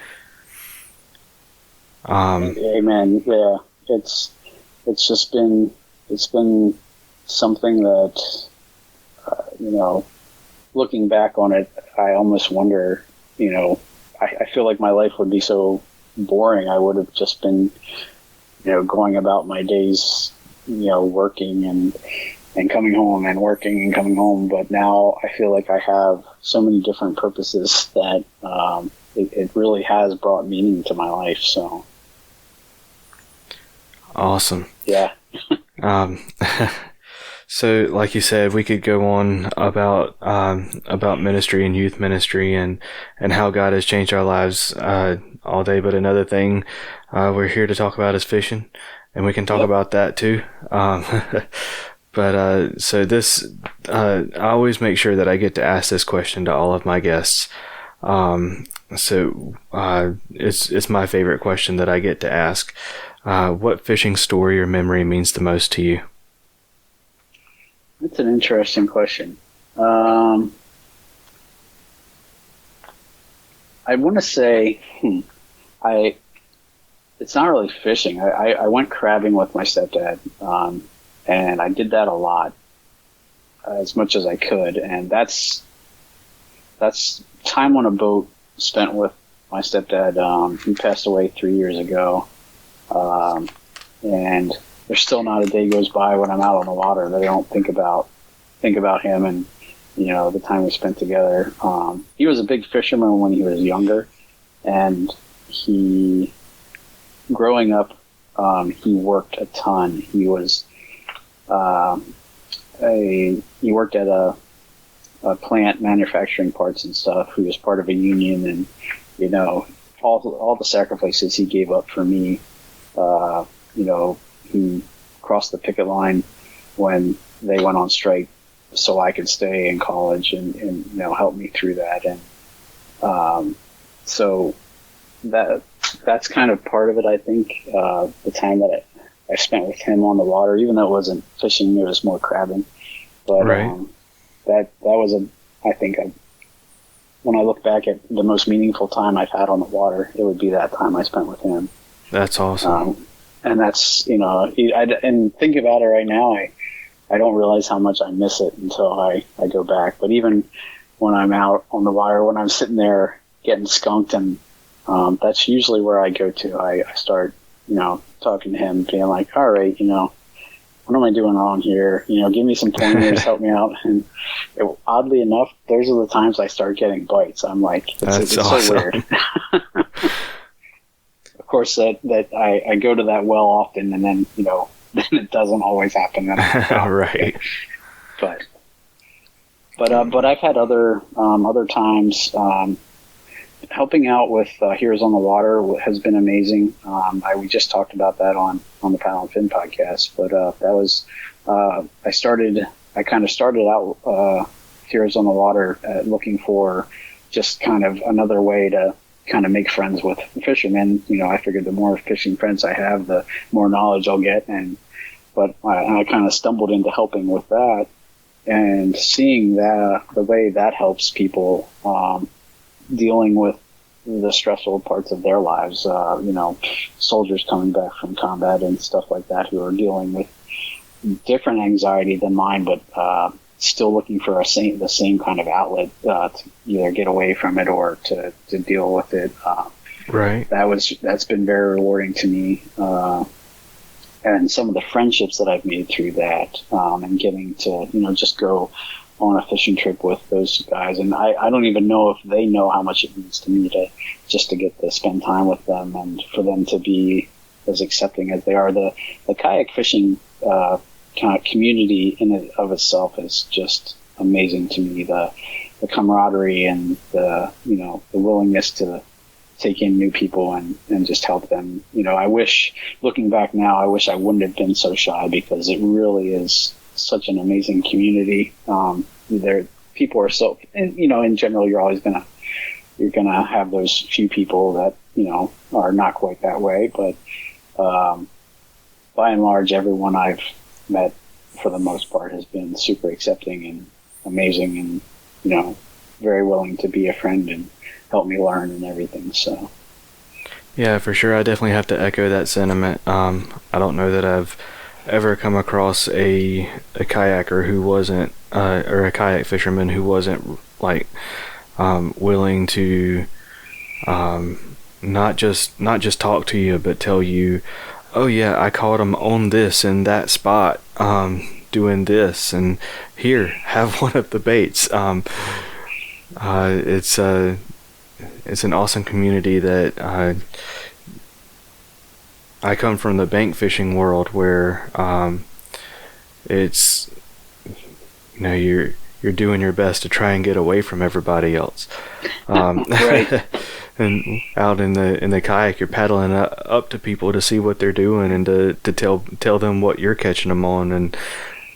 Amen. Yeah, it's been something that looking back on it, I almost wonder. I feel like my life would be so boring. I would have just been, going about my days, working and coming home and working and coming home. But now I feel like I have so many different purposes that it really has brought meaning to my life. So. Awesome. Yeah. So, like you said, we could go on about ministry and youth ministry and how God has changed our lives all day. But another thing we're here to talk about is fishing, and we can talk about that too. But so this, I always make sure that I get to ask this question to all of my guests. So it's my favorite question that I get to ask. What fishing story or memory means the most to you? That's an interesting question. I want to say, it's not really fishing. I went crabbing with my stepdad, and I did that a lot, as much as I could. And that's time on a boat spent with my stepdad. He passed away 3 years ago, and there's still not a day goes by when I'm out on the water that I don't think about him and the time we spent together. He was a big fisherman when he was younger, and growing up, he worked a ton. He was he worked at a plant manufacturing parts and stuff. He was part of a union, and all the sacrifices he gave up for me. He crossed the picket line when they went on strike so I could stay in college and help me through that. And so that's kind of part of it, I think. The time that I spent with him on the water, even though it wasn't fishing, it was more crabbing. But right. That was I think when I look back at the most meaningful time I've had on the water, it would be that time I spent with him. That's awesome. And that's, and thinking about it right now, I don't realize how much I miss it until I go back. But even when I'm out on the water, when I'm sitting there getting skunked, and that's usually where I go to. I start, talking to him, being like, all right, what am I doing wrong here? Give me some pointers, help me out. And oddly enough, those are the times I start getting bites. I'm like, it's awesome. So weird. Of course, that I go to that well often, and then then it doesn't always happen. Then right. But I've had other times. Helping out with Heroes on the Water has been amazing. We just talked about that on the Paddle and Fin podcast. But that was I kind of started out Heroes on the Water looking for just kind of another way to kind of make friends with fishermen. I figured the more fishing friends I have, the more knowledge I'll get. But I kind of stumbled into helping with that, and seeing the way that helps people, dealing with the stressful parts of their lives. Soldiers coming back from combat and stuff like that who are dealing with different anxiety than mine, but still looking for the same kind of outlet to either get away from it or to deal with it. Right. That's been very rewarding to me. And some of the friendships that I've made through that, and getting to, just go on a fishing trip with those guys. And I don't even know if they know how much it means to me to get to spend time with them and for them to be as accepting as they are. The kayak fishing kind of community in and of itself is just amazing to me. The camaraderie and the willingness to take in new people and just help them. I wish, looking back now, I wish I wouldn't have been so shy, because it really is such an amazing community. People are so, and, in general, you're gonna have those few people that, are not quite that way. But by and large, everyone I've met, for the most part, has been super accepting and amazing, and, very willing to be a friend and help me learn and everything. So yeah, for sure. I definitely have to echo that sentiment. I don't know that I've ever come across a kayaker who wasn't, or a kayak fisherman who wasn't willing to not just talk to you, but tell you, oh yeah, I caught him on this and that spot, doing this, and here, have one of the baits. It's an awesome community that I come from the bank fishing world, where it's, you're doing your best to try and get away from everybody else. Right. And out in the kayak, you're paddling up to people to see what they're doing and to tell them what you're catching them on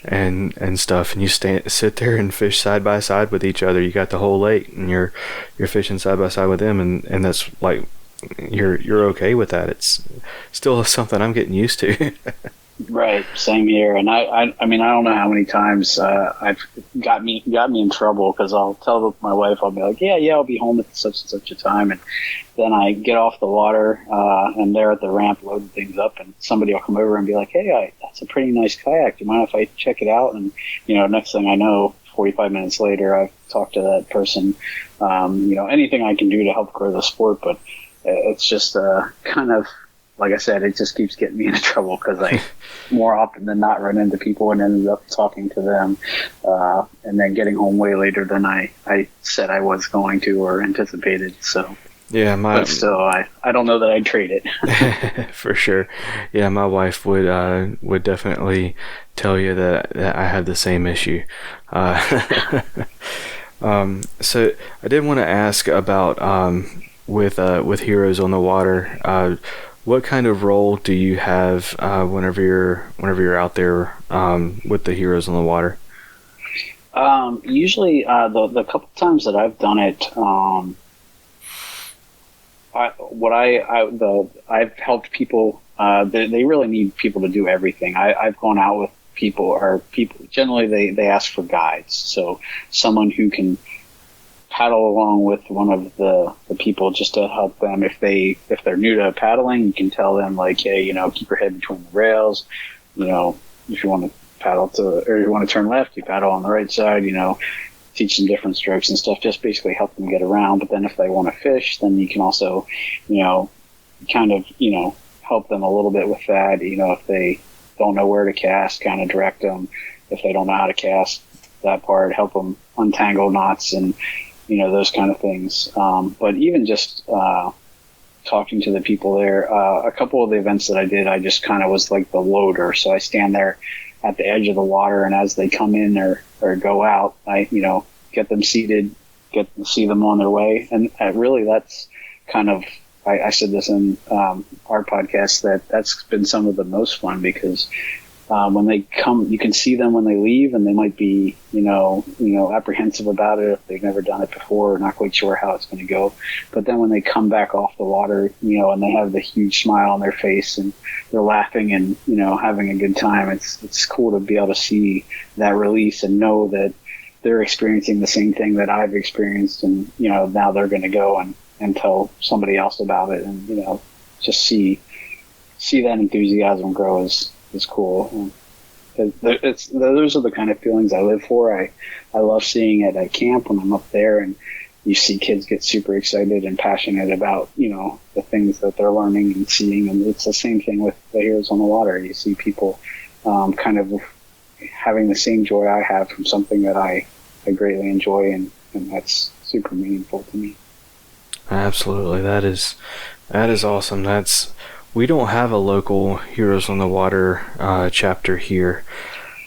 and stuff. And you sit there and fish side by side with each other. You got the whole lake, and you're fishing side by side with them, and that's like, you're okay with that. It's still something I'm getting used to. Right, same here. And I mean, I don't know how many times I've got me in trouble, because I'll tell my wife, I'll be like, yeah, I'll be home at such and such a time, and then I get off the water and they're at the ramp loading things up, and somebody will come over and be like, hey, that's a pretty nice kayak. Do you mind if I check it out? And next thing I know, 45 minutes later, I've talked to that person. Anything I can do to help grow the sport, but it's just kind of, like I said, it just keeps getting me into trouble, because I more often than not run into people and ended up talking to them, and then getting home way later than I said I was going to or anticipated. So yeah, but still, I don't know that I'd trade it. For sure. Yeah, my wife would definitely tell you that I have the same issue. So I did want to ask about with Heroes on the Water. What kind of role do you have whenever you're out there with the Heroes on the Water? Usually, the couple times that I've done it, I've helped people. They really need people to do everything. I've gone out with people generally they ask for guides, so someone who can paddle along with one of the people, just to help them. If they're new to paddling, you can tell them, like, hey, keep your head between the rails. If you want to paddle or you want to turn left, you paddle on the right side. Teach them different strokes and stuff. Just basically help them get around. But then if they want to fish, then you can also, kind of, help them a little bit with that. If they don't know where to cast, kind of direct them. If they don't know how to cast that part, help them untangle knots and those kind of things. But even just talking to the people there, a couple of the events that I did, I just kind of was like the loader. So I stand there at the edge of the water, and as they come in or go out, I get them seated, see them on their way. And really, that's kind of, I said this in our podcast, that's been some of the most fun, because when they come, you can see them when they leave, and they might be, apprehensive about it if they've never done it before, or not quite sure how it's going to go. But then when they come back off the water, and they have the huge smile on their face, and they're laughing and, having a good time, it's cool to be able to see that release and know that, they're experiencing the same thing that I've experienced, and now they're going to go and tell somebody else about it, and just see that enthusiasm grow is cool. And those are the kind of feelings I live for. I love seeing it at camp when I'm up there, and you see kids get super excited and passionate about the things that they're learning and seeing, and it's the same thing with the Heroes on the Water. You see people kind of having the same joy I have from something that I greatly enjoy, and that's super meaningful to me. Absolutely, that is awesome. We don't have a local Heroes on the Water chapter here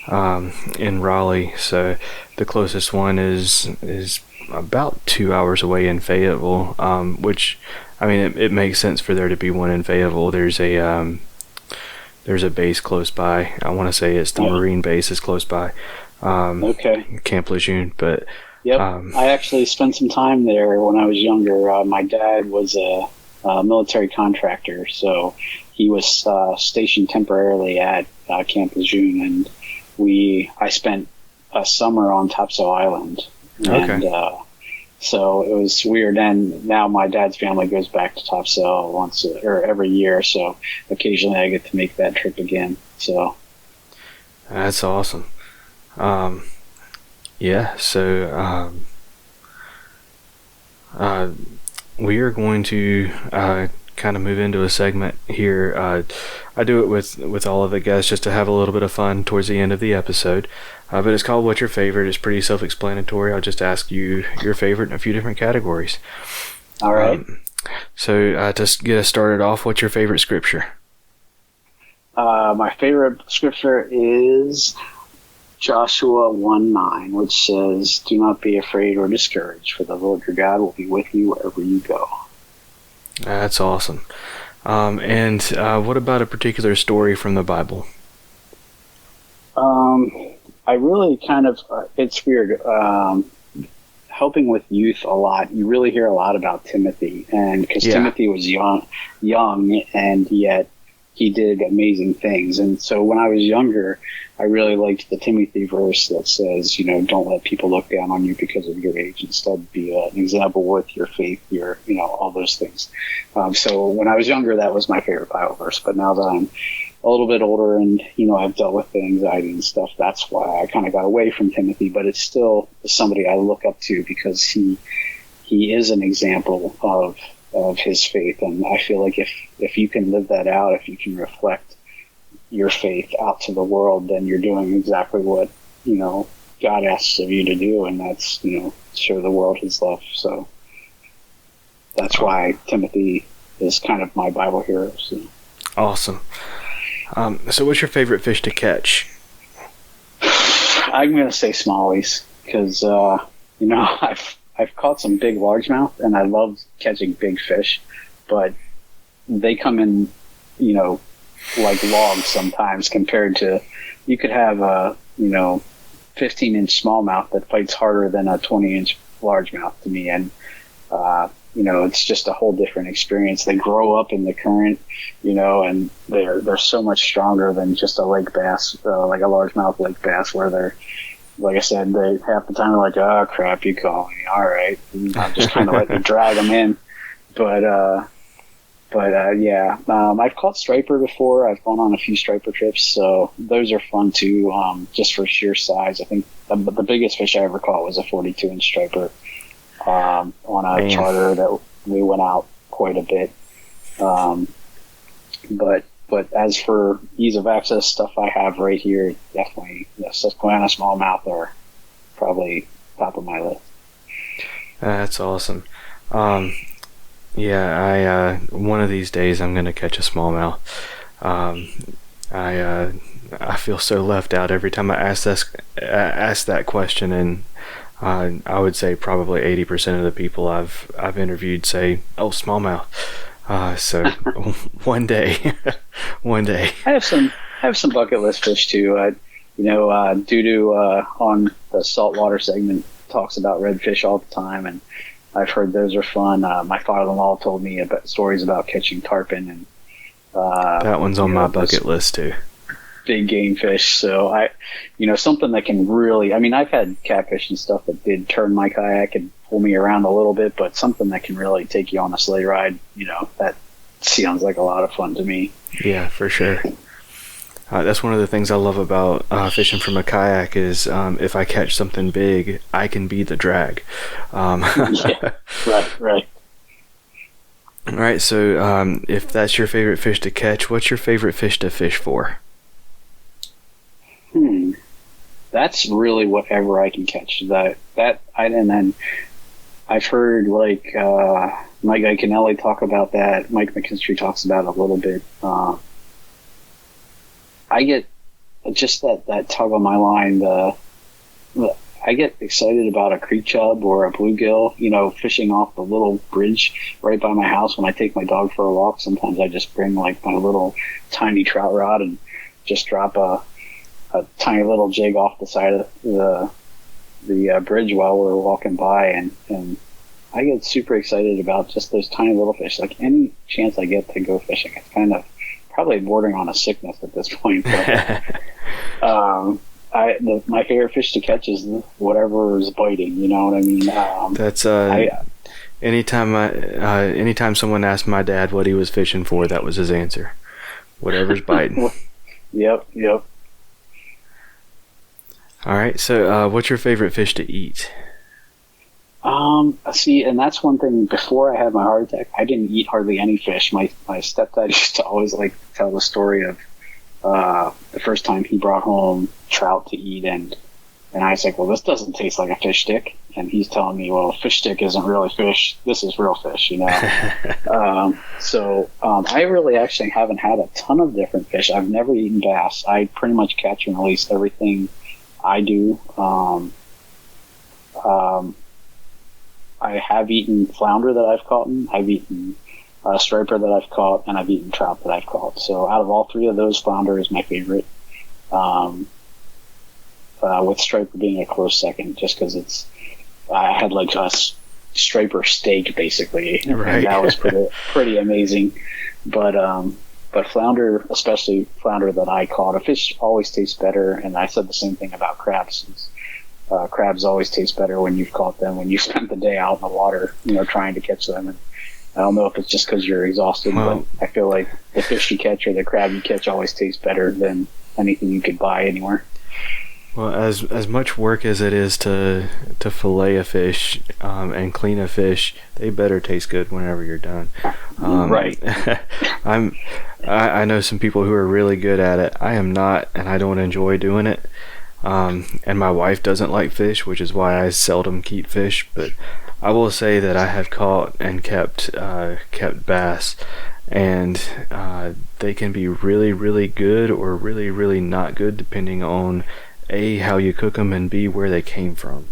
in Raleigh, so the closest one is about 2 hours away in Fayetteville, which, I mean, it makes sense for there to be one in Fayetteville. There's a base close by. I want to say it's the Marine base is close by. Okay. Camp Lejeune, but yep. I actually spent some time there when I was younger. My dad was a military contractor, so he was stationed temporarily at Camp Lejeune, and I spent a summer on Topsail Island. And so it was weird. And now my dad's family goes back to Topsail every year, so occasionally I get to make that trip again. So that's awesome. Yeah, so we are going to kind of move into a segment here. I do it with all of the guests just to have a little bit of fun towards the end of the episode. But it's called What's Your Favorite? It's pretty self-explanatory. I'll just ask you your favorite in a few different categories. All right. So to get us started off, what's your favorite scripture? My favorite scripture is Joshua 1:9, which says, "Do not be afraid or discouraged, for the Lord your God will be with you wherever you go." That's awesome. And what about a particular story from the Bible? I really kind of, it's weird, helping with youth a lot. You really hear a lot about Timothy, and because Timothy was young, and yet he did amazing things. And so when I was younger, I really liked the Timothy verse that says, don't let people look down on you because of your age. Instead, be an example with your faith, all those things. So when I was younger, that was my favorite Bible verse. But now that I'm a little bit older and, I've dealt with the anxiety and stuff, that's why I kind of got away from Timothy. But it's still somebody I look up to because he is an example of his faith. And I feel like if you can live that out, if you can reflect your faith out to the world, then you're doing exactly what, God asks of you to do. And that's, show the world his love. So that's why Timothy is kind of my Bible hero. So. Awesome. So what's your favorite fish to catch? I'm going to say smallies because, I've caught some big largemouth and I love catching big fish, but they come in, like logs sometimes compared to, you could have a, 15-inch smallmouth that fights harder than a 20-inch largemouth to me. And, it's just a whole different experience. They grow up in the current, and they're so much stronger than just a lake bass, like a largemouth lake bass, where they're, like I said, they half the time they're like, "Oh crap, you call me, all right." And I'm just kind of like to drag them in, but I've caught striper before. I've gone on a few striper trips, so those are fun too. Just for sheer size, I think the biggest fish I ever caught was a 42-inch striper. On a charter that we went out quite a bit. But as for ease of access stuff I have right here, definitely the Susquehanna smallmouth are probably top of my list. That's awesome. I one of these days I'm going to catch a smallmouth. I feel so left out every time I ask that question, and I would say probably 80% of the people I've interviewed say, "Oh, smallmouth." So one day. I have some bucket list fish too. Doo-Doo on the saltwater segment talks about redfish all the time, and I've heard those are fun. My father-in-law told me about stories about catching tarpon, and that one's on my bucket list too. big game fish. So something that can really, I mean, I've had catfish and stuff that did turn my kayak and pull me around a little bit, but something that can really take you on a sleigh ride, that sounds like a lot of fun to me. Yeah, for sure. That's one of the things I love about fishing from a kayak is if I catch something big, I can be the drag. Yeah, right. All right, so if that's your favorite fish to catch, what's your favorite fish to fish for? That's really whatever I can catch. And then I've heard Mike Iaconelli talk about that. Mike McKinstry talks about it a little bit. I get just that tug on my line. I get excited about a creek chub or a bluegill, fishing off the little bridge right by my house when I take my dog for a walk. Sometimes I just bring like my little tiny trout rod and just drop a tiny little jig off the side of the bridge while we're walking by, and I get super excited about just those tiny little fish. Like any chance I get to go fishing, it's kind of probably bordering on a sickness at this point. But, my favorite fish to catch is whatever is biting. You know what I mean? That's anytime someone asked my dad what he was fishing for, that was his answer. Whatever's biting. Yep. All right. So, what's your favorite fish to eat? See, and that's one thing. Before I had my heart attack, I didn't eat hardly any fish. My stepdad used to always like to tell the story of the first time he brought home trout to eat, and I was like, well, this doesn't taste like a fish stick. And he's telling me, well, a fish stick isn't really fish. This is real fish, So I really actually haven't had a ton of different fish. I've never eaten bass. I pretty much catch and release everything I do. I have eaten flounder that I've caught. I've eaten striper that I've caught, and I've eaten trout that I've caught. So out of all three of those, flounder is my favorite. With striper being a close second, just because I had like a striper steak basically, right. And that was pretty amazing. But flounder, especially flounder that I caught, a fish always tastes better. And I said the same thing about crabs. Crabs always taste better when you've caught them, when you spent the day out in the water, trying to catch them. And I don't know if it's just because you're exhausted, but I feel like the fish you catch or the crab you catch always tastes better than anything you could buy anywhere. Well, as much work as it is to fillet a fish and clean a fish, they better taste good whenever you're done. Right. I know some people who are really good at it. I am not, and I don't enjoy doing it. And my wife doesn't like fish, which is why I seldom keep fish. But I will say that I have caught and kept bass, and they can be really, really good or really, really not good depending on A, how you cook them, and B, where they came from.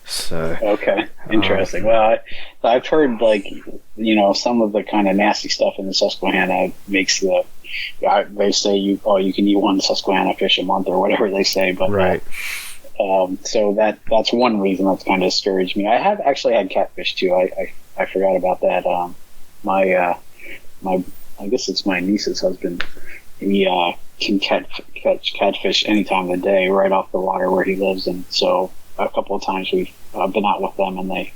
So okay, interesting. Well, I've heard some of the kind of nasty stuff in the Susquehanna makes they say you can eat one Susquehanna fish a month or whatever they say, but right. So that's one reason that's kind of discouraged me. I have actually had catfish too. I forgot about that. My I guess it's my niece's husband. He can catch catfish any time of the day right off the water where he lives, and so a couple of times we've been out with them, and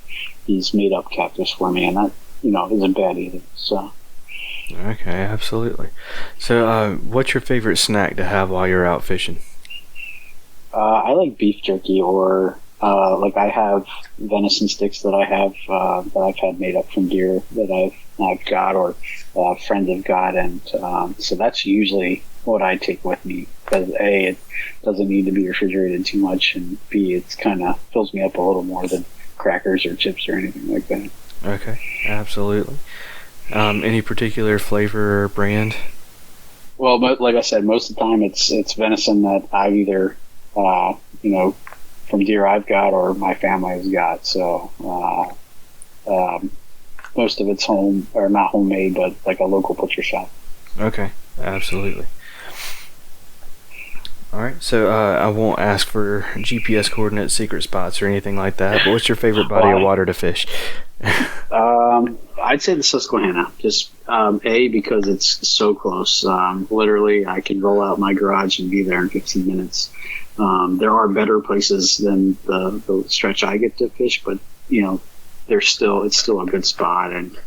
he's made up catfish for me, and that isn't bad either. So. Okay, absolutely. So, what's your favorite snack to have while you're out fishing? I like beef jerky, or I have venison sticks that I have that I've had made up from deer that I've got, or friends have got, and so that's usually what I take with me, because A, it doesn't need to be refrigerated too much, and B, it's kind of fills me up a little more than crackers or chips or anything like that. Okay, absolutely. Any particular flavor or brand? Well, like I said, most of the time it's venison that I've either from deer I've got or my family has got. So most of it's home, or not homemade, but like a local butcher shop. Okay, absolutely. All right, so I won't ask for GPS coordinates, secret spots, or anything like that. But what's your favorite body of water to fish? I'd say the Susquehanna. Just because it's so close. Literally, I can roll out my garage and be there in 15 minutes. There are better places than the stretch I get to fish, but it's still a good spot, and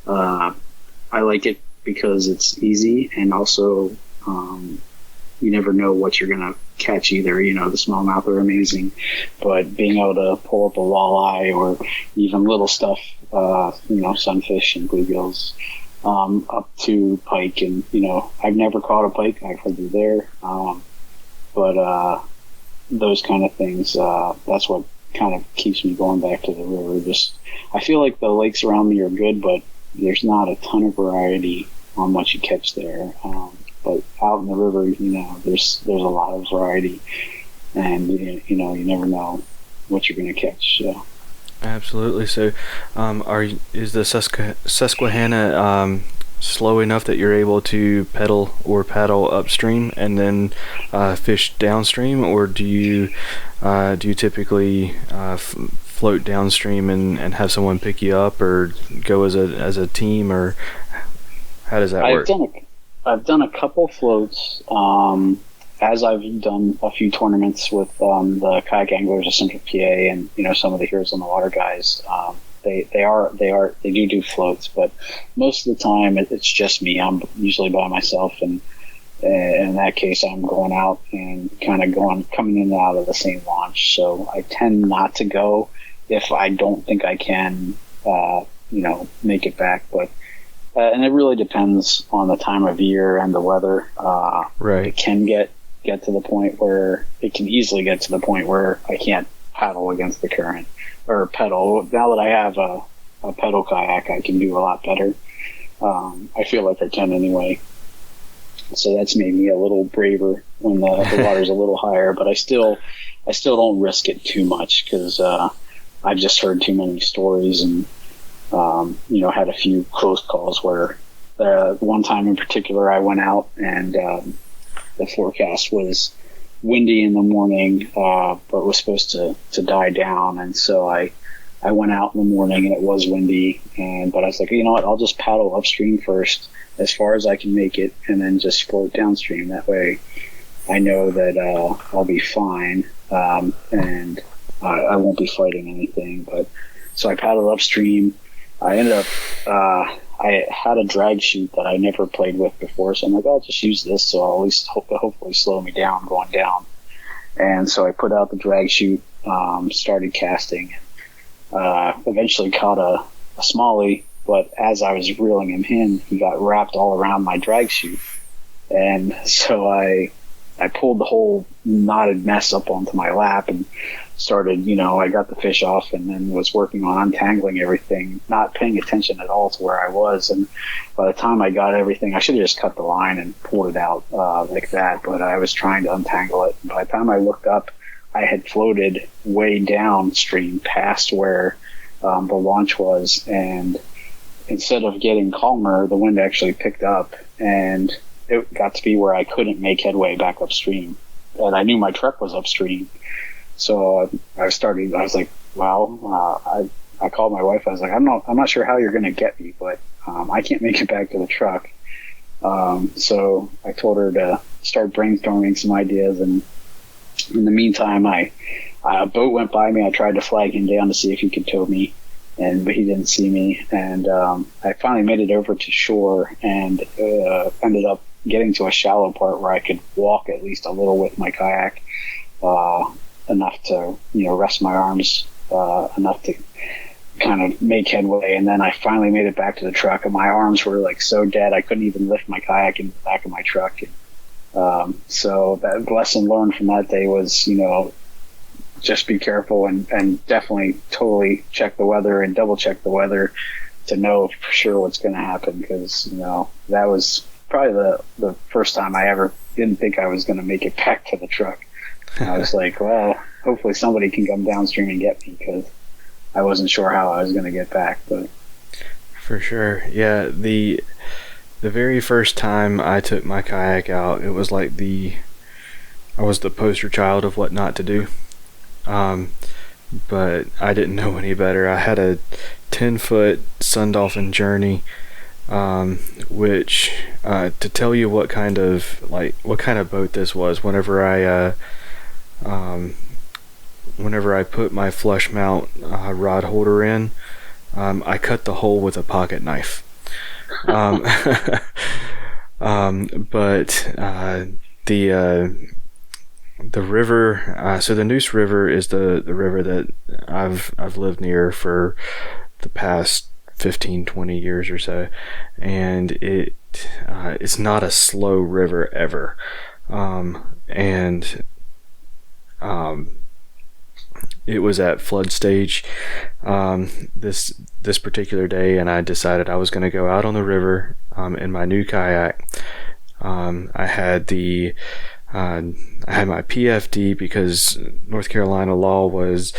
I like it because it's easy, and also you never know what you're going to catch either. The smallmouth are amazing, but being able to pull up a walleye or even little stuff, sunfish and bluegills, up to pike. And, I've never caught a pike. I've heard they're there. But those kind of things, that's what kind of keeps me going back to the river. I feel like the lakes around me are good, but there's not a ton of variety on what you catch there. But out in the river, there's a lot of variety, and you never know what you're going to catch. So. Absolutely. So, is the Susquehanna slow enough that you're able to pedal or paddle upstream and then fish downstream, or do you typically float downstream and have someone pick you up, or go as a team, or how does that work? I've done a couple floats, as I've done a few tournaments with the Kayak Anglers of Central PA and some of the Heroes on the Water guys. They do floats, but most of the time it's just me. I'm usually by myself, and in that case, I'm going out and kind of coming in and out of the same launch. So I tend not to go if I don't think I can, make it back, but. And it really depends on the time of year and the weather. Right. It can get to the point where it can easily get to the point where I can't paddle against the current or pedal. Now that I have a pedal kayak, I can do a lot better. I feel like I can anyway. So that's made me a little braver when the water's a little higher, but I still don't risk it too much because I've just heard too many stories and had a few close calls where one time in particular I went out and the forecast was windy in the morning, but was supposed to die down. And so I went out in the morning and it was windy, but I was like, you know what, I'll just paddle upstream first as far as I can make it and then just float downstream. That way I know that I'll be fine and I won't be fighting anything. But so I paddled upstream. I ended up, I had a drag chute that I never played with before, so I'm like, I'll just use this, so I'll at least hopefully slow me down going down. And so I put out the drag chute, started casting, eventually caught a smallie, but as I was reeling him in, he got wrapped all around my drag chute. And so I pulled the whole knotted mess up onto my lap and started, I got the fish off and then was working on untangling everything, not paying attention at all to where I was. And by the time I got everything, I should have just cut the line and pulled it out like that, but I was trying to untangle it. And by the time I looked up, I had floated way downstream past where the launch was. And instead of getting calmer, the wind actually picked up and it got to be where I couldn't make headway back upstream. And I knew my truck was upstream. So I was like, wow, I called my wife. I was like, I'm not sure how you're going to get me, but I can't make it back to the truck. So I told her to start brainstorming some ideas. And in the meantime, a boat went by me. I tried to flag him down to see if he could tow me, but he didn't see me. And I finally made it over to shore and ended up getting to a shallow part where I could walk at least a little with my kayak, enough to rest my arms, enough to kind of make headway. And then I finally made it back to the truck, and my arms were like so dead I couldn't even lift my kayak in the back of my truck. And, so that lesson learned from that day was just be careful and definitely totally check the weather and double check the weather to know for sure what's going to happen, because that was probably the first time I ever didn't think I was going to make it back to the truck. I was like, well, hopefully somebody can come downstream and get me, because I wasn't sure how I was going to get back. But for sure, yeah. The very first time I took my kayak out, it was like was the poster child of what not to do. But I didn't know any better. I had a 10-foot Sun Dolphin Journey, which to tell you what kind of boat this was. Whenever I put my flush mount rod holder in, I cut the hole with a pocket knife. But the river, so the Neuse River is the river that I've lived near for the past 15-20 years or so, and it's not a slow river ever, and it was at flood stage this particular day, and I decided I was going to go out on the river in my new kayak. I had my PFD because North Carolina law was,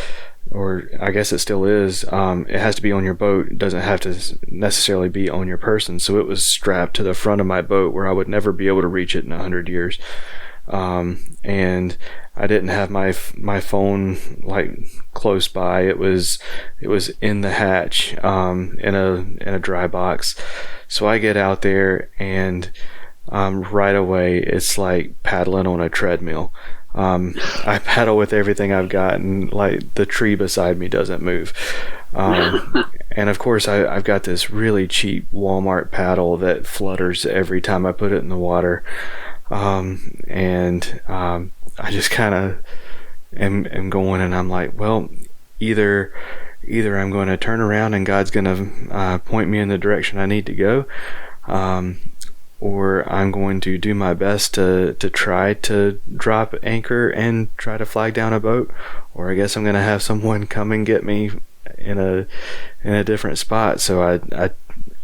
or I guess it still is, it has to be on your boat. It doesn't have to necessarily be on your person. So it was strapped to the front of my boat where I would never be able to reach it in 100 years. And I didn't have my phone like close by. It was in the hatch, in a dry box. So I get out there, and right away it's like paddling on a treadmill. I paddle with everything I've got, and like the tree beside me doesn't move. And of course I've got this really cheap Walmart paddle that flutters every time I put it in the water. I just kind of am going, and I'm like, well, either I'm going to turn around and God's going to point me in the direction I need to go, or I'm going to do my best to try to drop anchor and try to flag down a boat, or I guess I'm going to have someone come and get me in a different spot. So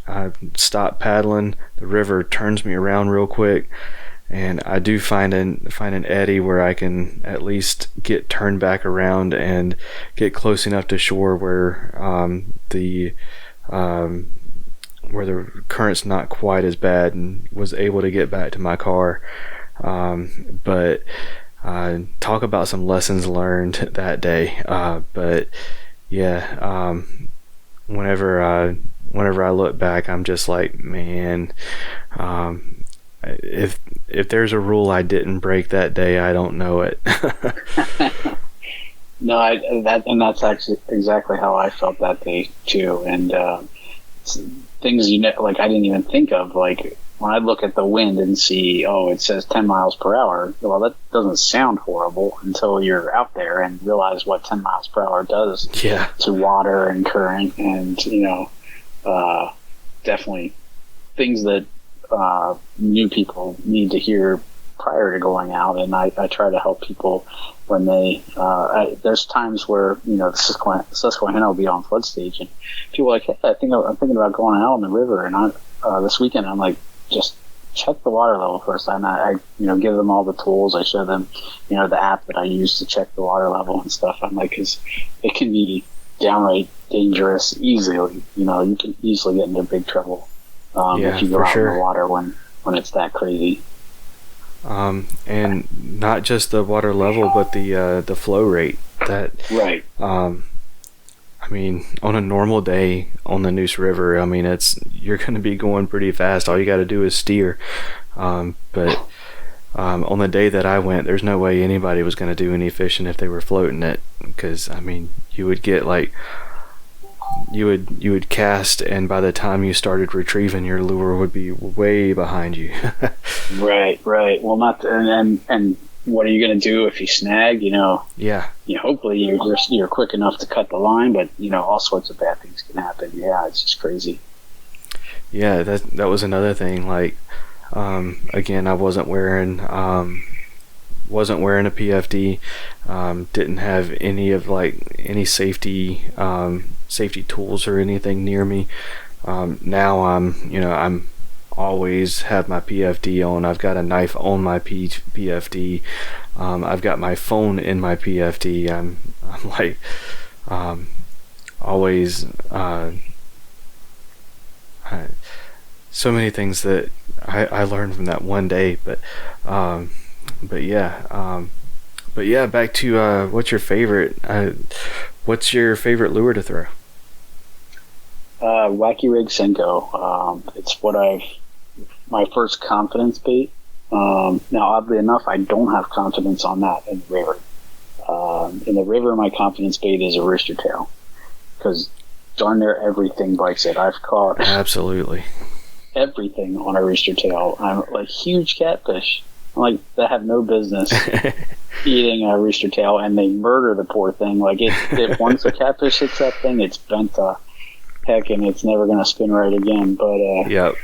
I stop paddling. The river turns me around real quick, and I do find an eddy where I can at least get turned back around and get close enough to shore where the current's not quite as bad, and was able to get back to my car. But talk about some lessons learned that day. But yeah, whenever I look back, I'm just like, man, if there's a rule I didn't break that day, I don't know it. No, that's actually exactly how I felt that day too. And things like I didn't even think of, like when I look at the wind and see, it says 10 miles per hour. Well, that doesn't sound horrible until you're out there and realize what 10 miles per hour does to water and current, and definitely things that new people need to hear prior to going out. And I try to help people when they there's times where the Susquehanna will be on flood stage, and people are like, hey, I'm thinking about going out on the river, and this weekend I'm like, just check the water level first. And I give them all the tools. I show them the app that I use to check the water level and stuff. I'm like, because it can be downright dangerous easily. You can easily get into big trouble if you go out in the water when it's that crazy. And not just the water level, but the flow rate. That right. I mean, on a normal day on the Neuse River, I mean, you're going to be going pretty fast. All you got to do is steer. But on the day that I went, there's no way anybody was going to do any fishing if they were floating it, because I mean, you would get like. You would cast, and by the time you started retrieving, your lure would be way behind you. Right. Well, not and what are you going to do if you snag? Hopefully you're quick enough to cut the line, but all sorts of bad things can happen. Yeah, it's just crazy. Yeah, that was another thing. Like, again, I wasn't wearing a PFD. Didn't have any safety tools or anything near me. Now I'm always have my PFD on. I've got a knife on my PFD. I've got my phone in my PFD. I'm like always so many things that I learned from that one day. But But yeah, back to what's your favorite? What's your favorite lure to throw? Wacky Rig Senko. It's my first confidence bait. Now, oddly enough, I don't have confidence on that in the river. In the river, my confidence bait is a rooster tail, because darn near everything bites it. I've caught Absolutely everything on a rooster tail. I'm like huge catfish, that have no business eating a rooster tail, and they murder the poor thing. Like if once a catfish hits that thing, it's bent to heck, and it's never going to spin right again. But yep.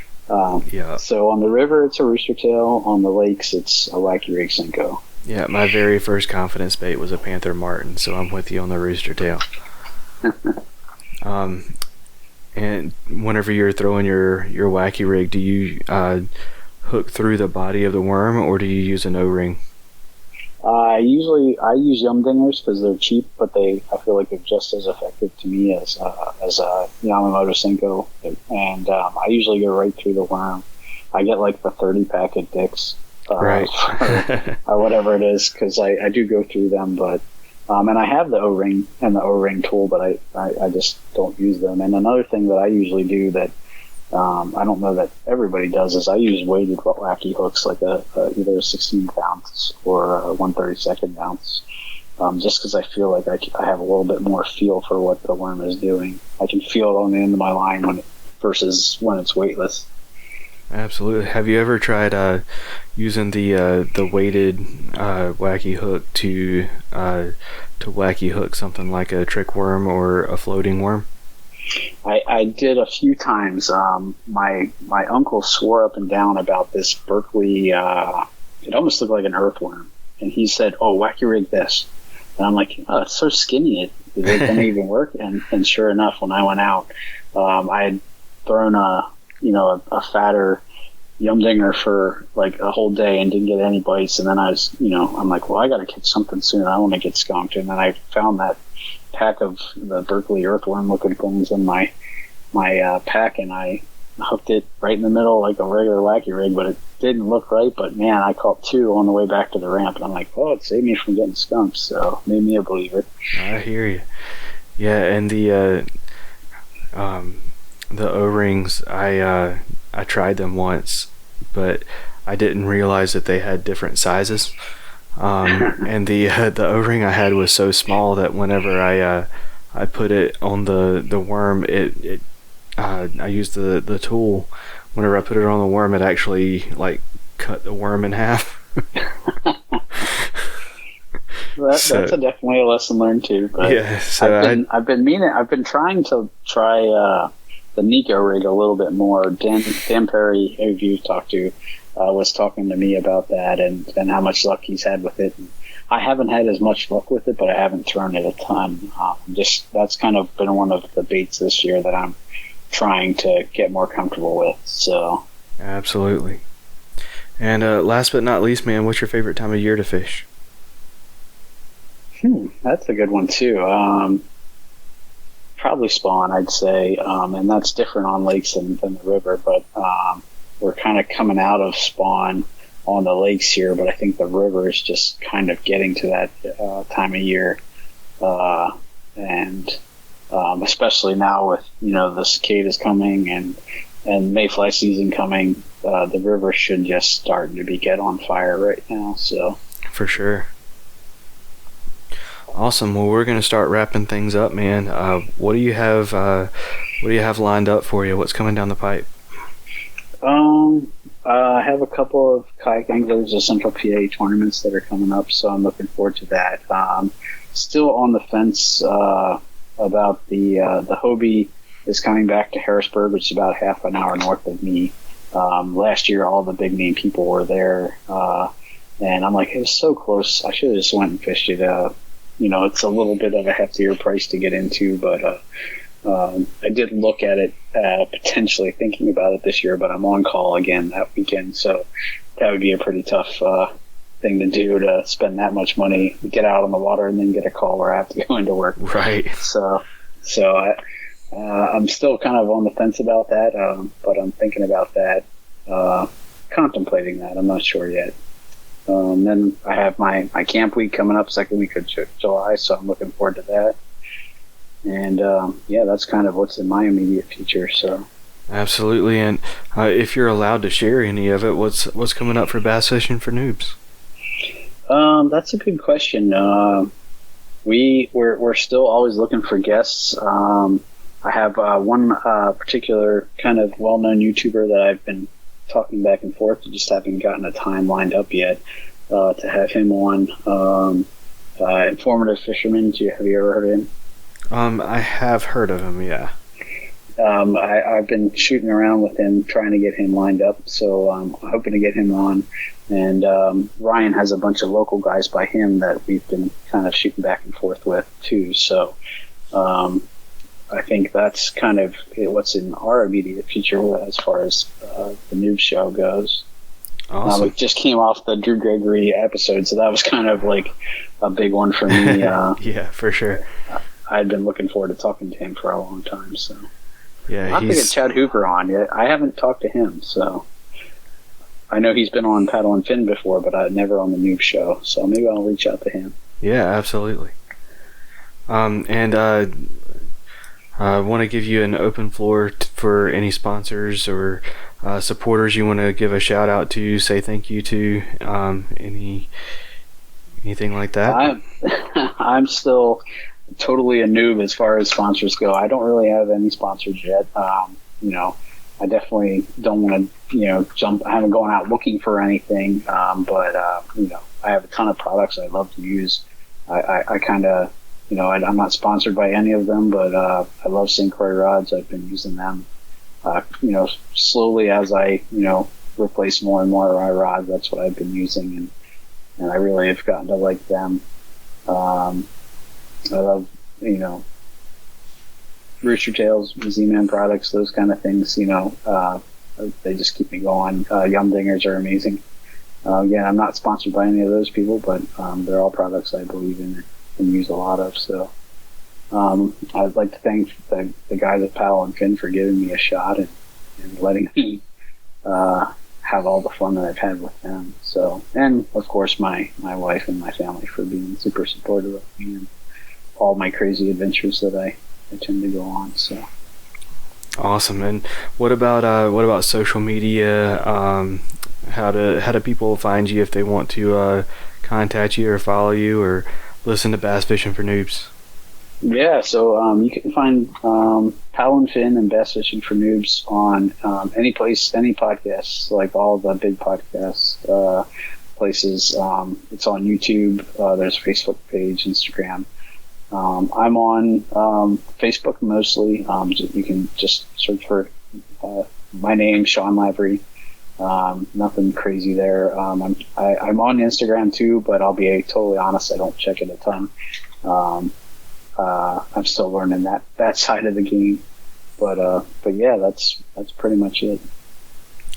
So on the river, it's a rooster tail. On the lakes, it's a Wacky Rig Senko. Yeah, my very first confidence bait was a Panther Martin, so I'm with you on the rooster tail. And whenever you're throwing your Wacky Rig, do you hook through the body of the worm, or do you use an O-ring? I use Yumdingers because they're cheap, but I feel like they're just as effective to me as a Yamamoto Senko, and I usually go right through the worm. I get like the 30 pack at Dick's, right, or whatever it is, because I do go through them, but and I have the O-ring and the O-ring tool, but I just don't use them. And another thing that I usually do that I don't know that everybody does is I use weighted wacky hooks, like either a 16th ounce or a 1/32 ounce, just because I feel like I have a little bit more feel for what the worm is doing. I can feel it on the end of my line versus when it's weightless. Absolutely. Have you ever tried using the weighted wacky hook to wacky hook something like a trick worm or a floating worm? I did a few times. My uncle swore up and down about this Berkeley. It almost looked like an earthworm, and he said, "Oh, Wacky Rig this," and I'm like, "Oh, it's so skinny. It didn't even work." And sure enough, when I went out, I had thrown a fatter Yumdinger for like a whole day and didn't get any bites. And then I'm like, well, I got to catch something soon. I want to get skunked. And then I found that pack of the Berkeley earthworm looking things in my pack, and I hooked it right in the middle like a regular Wacky Rig, but it didn't look right. But man, I caught two on the way back to the ramp, and I'm like, oh, it saved me from getting skunked, so made me a believer. I hear you. Yeah, and the O-rings, I tried them once, but I didn't realize that they had different sizes. And the O-ring I had was so small that whenever I put it on the worm, I used the tool. Whenever I put it on the worm, it actually like cut the worm in half. That's definitely a lesson learned too. But yeah, so I've been trying to try the Nico rig a little bit more. Dan Perry, who you've talked to, was talking to me about that and how much luck he's had with it. And I haven't had as much luck with it, but I haven't thrown it a ton. That's kind of been one of the baits this year that I'm trying to get more comfortable with. So absolutely. And last but not least, man, what's your favorite time of year to fish? That's a good one too. Probably spawn, I'd say, and that's different on lakes than the river. But we're kind of coming out of spawn on the lakes here, but I think the river is just kind of getting to that time of year, and especially now with the cicadas coming and mayfly season coming, the river should just start to get on fire right now. So for sure. Awesome. Well, we're going to start wrapping things up, man. What do you have lined up for you? What's coming down the pipe? I have a couple of kayak anglers of Central PA tournaments that are coming up, so I'm looking forward to that. Still on the fence about the Hobie is coming back to Harrisburg, which is about half an hour north of me. Last year, all the big name people were there, and I'm like, it was so close. I should have just went and fished it. It's a little bit of a heftier price to get into, but I did look at it, potentially thinking about it this year, but I'm on call again that weekend, so that would be a pretty tough thing to do, to spend that much money, get out on the water, and then get a call where I have to go into work. Right. So I'm still kind of on the fence about that, but I'm thinking about that, contemplating that. I'm not sure yet. Then I have my camp week coming up, second week of July, so I'm looking forward to that. And that's kind of what's in my immediate future. So Absolutely. And if you're allowed to share any of it, what's coming up for Bass Fishing for Noobs? That's a good question. We're still always looking for guests. I have one particular kind of well-known YouTuber that I've been talking back and forth. Just haven't gotten a time lined up yet to have him on. Informative Fisherman. Have you ever heard of him? I have heard of him, yeah. I've been shooting around with him, trying to get him lined up, so I'm hoping to get him on. And Ryan has a bunch of local guys by him that we've been kind of shooting back and forth with, too. So I think that's kind of what's in our immediate future as far as the Noobs show goes. Awesome. We just came off the Drew Gregory episode, so that was kind of like a big one for me. Yeah, for sure. I'd been looking forward to talking to him for a long time, so... Yeah, I'll have to get Chad Hooper on yet. I haven't talked to him, so I know he's been on Paddle and Fin before, but never on the Noob show. So maybe I'll reach out to him. Yeah, absolutely. And I want to give you an open floor for any sponsors or supporters you want to give a shout out to, say thank you to, anything like that. I'm still totally a noob as far as sponsors go. I don't really have any sponsors yet. I definitely don't want to, jump. I haven't gone out looking for anything, but I have a ton of products I love to use. I kind of, I'm not sponsored by any of them, but I love St. Croix rods. I've been using them, slowly as I, replace more and more of my rods. That's what I've been using, and I really have gotten to like them. I love, Rooster Tails, Z-Man products, those kind of things, they just keep me going. Yum Dingers are amazing. Again, I'm not sponsored by any of those people, but they're all products I believe in and use a lot of. So I'd like to thank the guys at Paddle and Fin for giving me a shot and letting me have all the fun that I've had with them. So, and of course my wife and my family for being super supportive of me and all my crazy adventures that I tend to go on. So awesome. And what about social media? How do people find you if they want to contact you or follow you or listen to Bass Fishing for Noobs? Yeah, so you can find Paddle and Fin and Bass Fishing for Noobs on any place, any podcasts, like all the big podcast places. It's on YouTube. There's a Facebook page, Instagram. I'm on Facebook mostly. You can just search for my name, Sean Lavery. Nothing crazy there. I'm on Instagram too, but I'll be totally honest, I don't check it a ton. I'm still learning that side of the game, but yeah, that's pretty much it.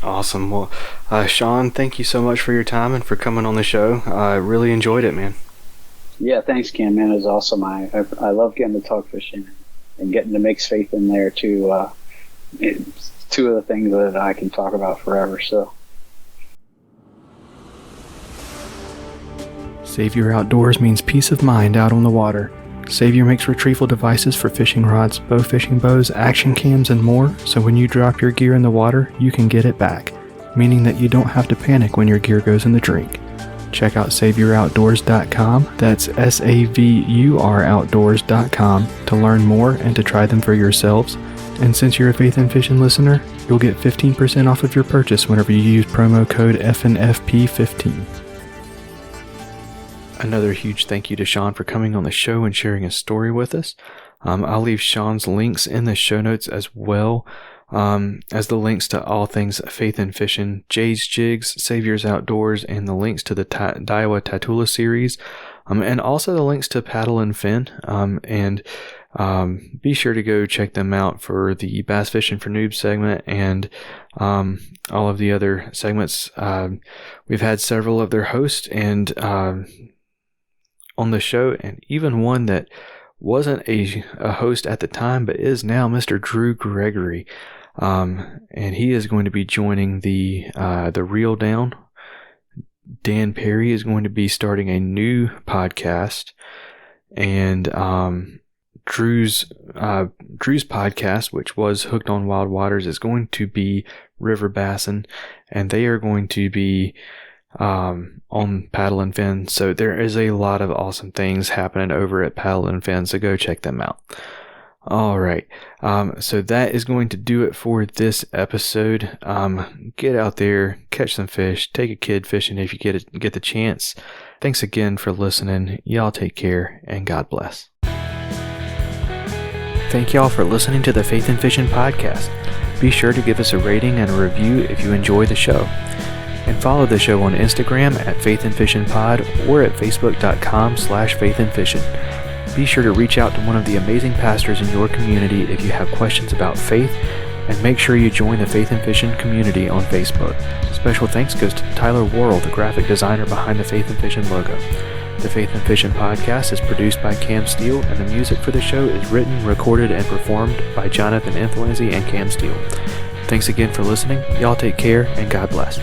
Awesome. Well, Sean, thank you so much for your time and for coming on the show. I really enjoyed it, man. Yeah, thanks, Cam, man. It was awesome. I love getting to talk fishing and getting to mix faith in there too. It's two of the things that I can talk about forever. So. Savior Outdoors means peace of mind out on the water. Savior makes retrieval devices for fishing rods, bow fishing bows, action cams, and more, so when you drop your gear in the water, you can get it back, meaning that you don't have to panic when your gear goes in the drink. Check out SaviorOutdoors.com, that's SAVUR Outdoors.com, to learn more and to try them for yourselves. And since you're a Faith in Fishing listener, you'll get 15% off of your purchase whenever you use promo code FNFP15. Another huge thank you to Sean for coming on the show and sharing his story with us. I'll leave Sean's links in the show notes as well as the links to all things Faith in Fishing, Jay's Jigs, Savior's Outdoors, and the links to the Daiwa Tatula series, and also the links to Paddle and Fin. And be sure to go check them out for the Bass Fishing for Noobs segment and all of the other segments. We've had several of their hosts and on the show, and even one that wasn't a host at the time but is now, Mr. Drew Gregory, and he is going to be joining the Reel Down Dan Perry is going to be starting a new podcast, and Drew's podcast, which was Hooked on Wild Waters, is going to be River Bassin', and they are going to be on Paddle and Fin. So there is a lot of awesome things happening over at Paddle and Fin, so go check them out. All right, so that is going to do it for this episode. Get out there, catch some fish, take a kid fishing if you get the chance. Thanks again for listening. Y'all take care, and God bless. Thank y'all for listening to the Faith and Fishing Podcast. Be sure to give us a rating and a review if you enjoy the show. And follow the show on Instagram at Faith and Fishing Pod or at facebook.com/faithandfishing. Be sure to reach out to one of the amazing pastors in your community if you have questions about faith, and make sure you join the Faith and Fishing community on Facebook. Special thanks goes to Tyler Worrell, the graphic designer behind the Faith and Fishing logo. The Faith and Fishing Podcast is produced by Cam Steele, and the music for the show is written, recorded, and performed by Jonathan Inthlancy and Cam Steele. Thanks again for listening. Y'all take care, and God bless.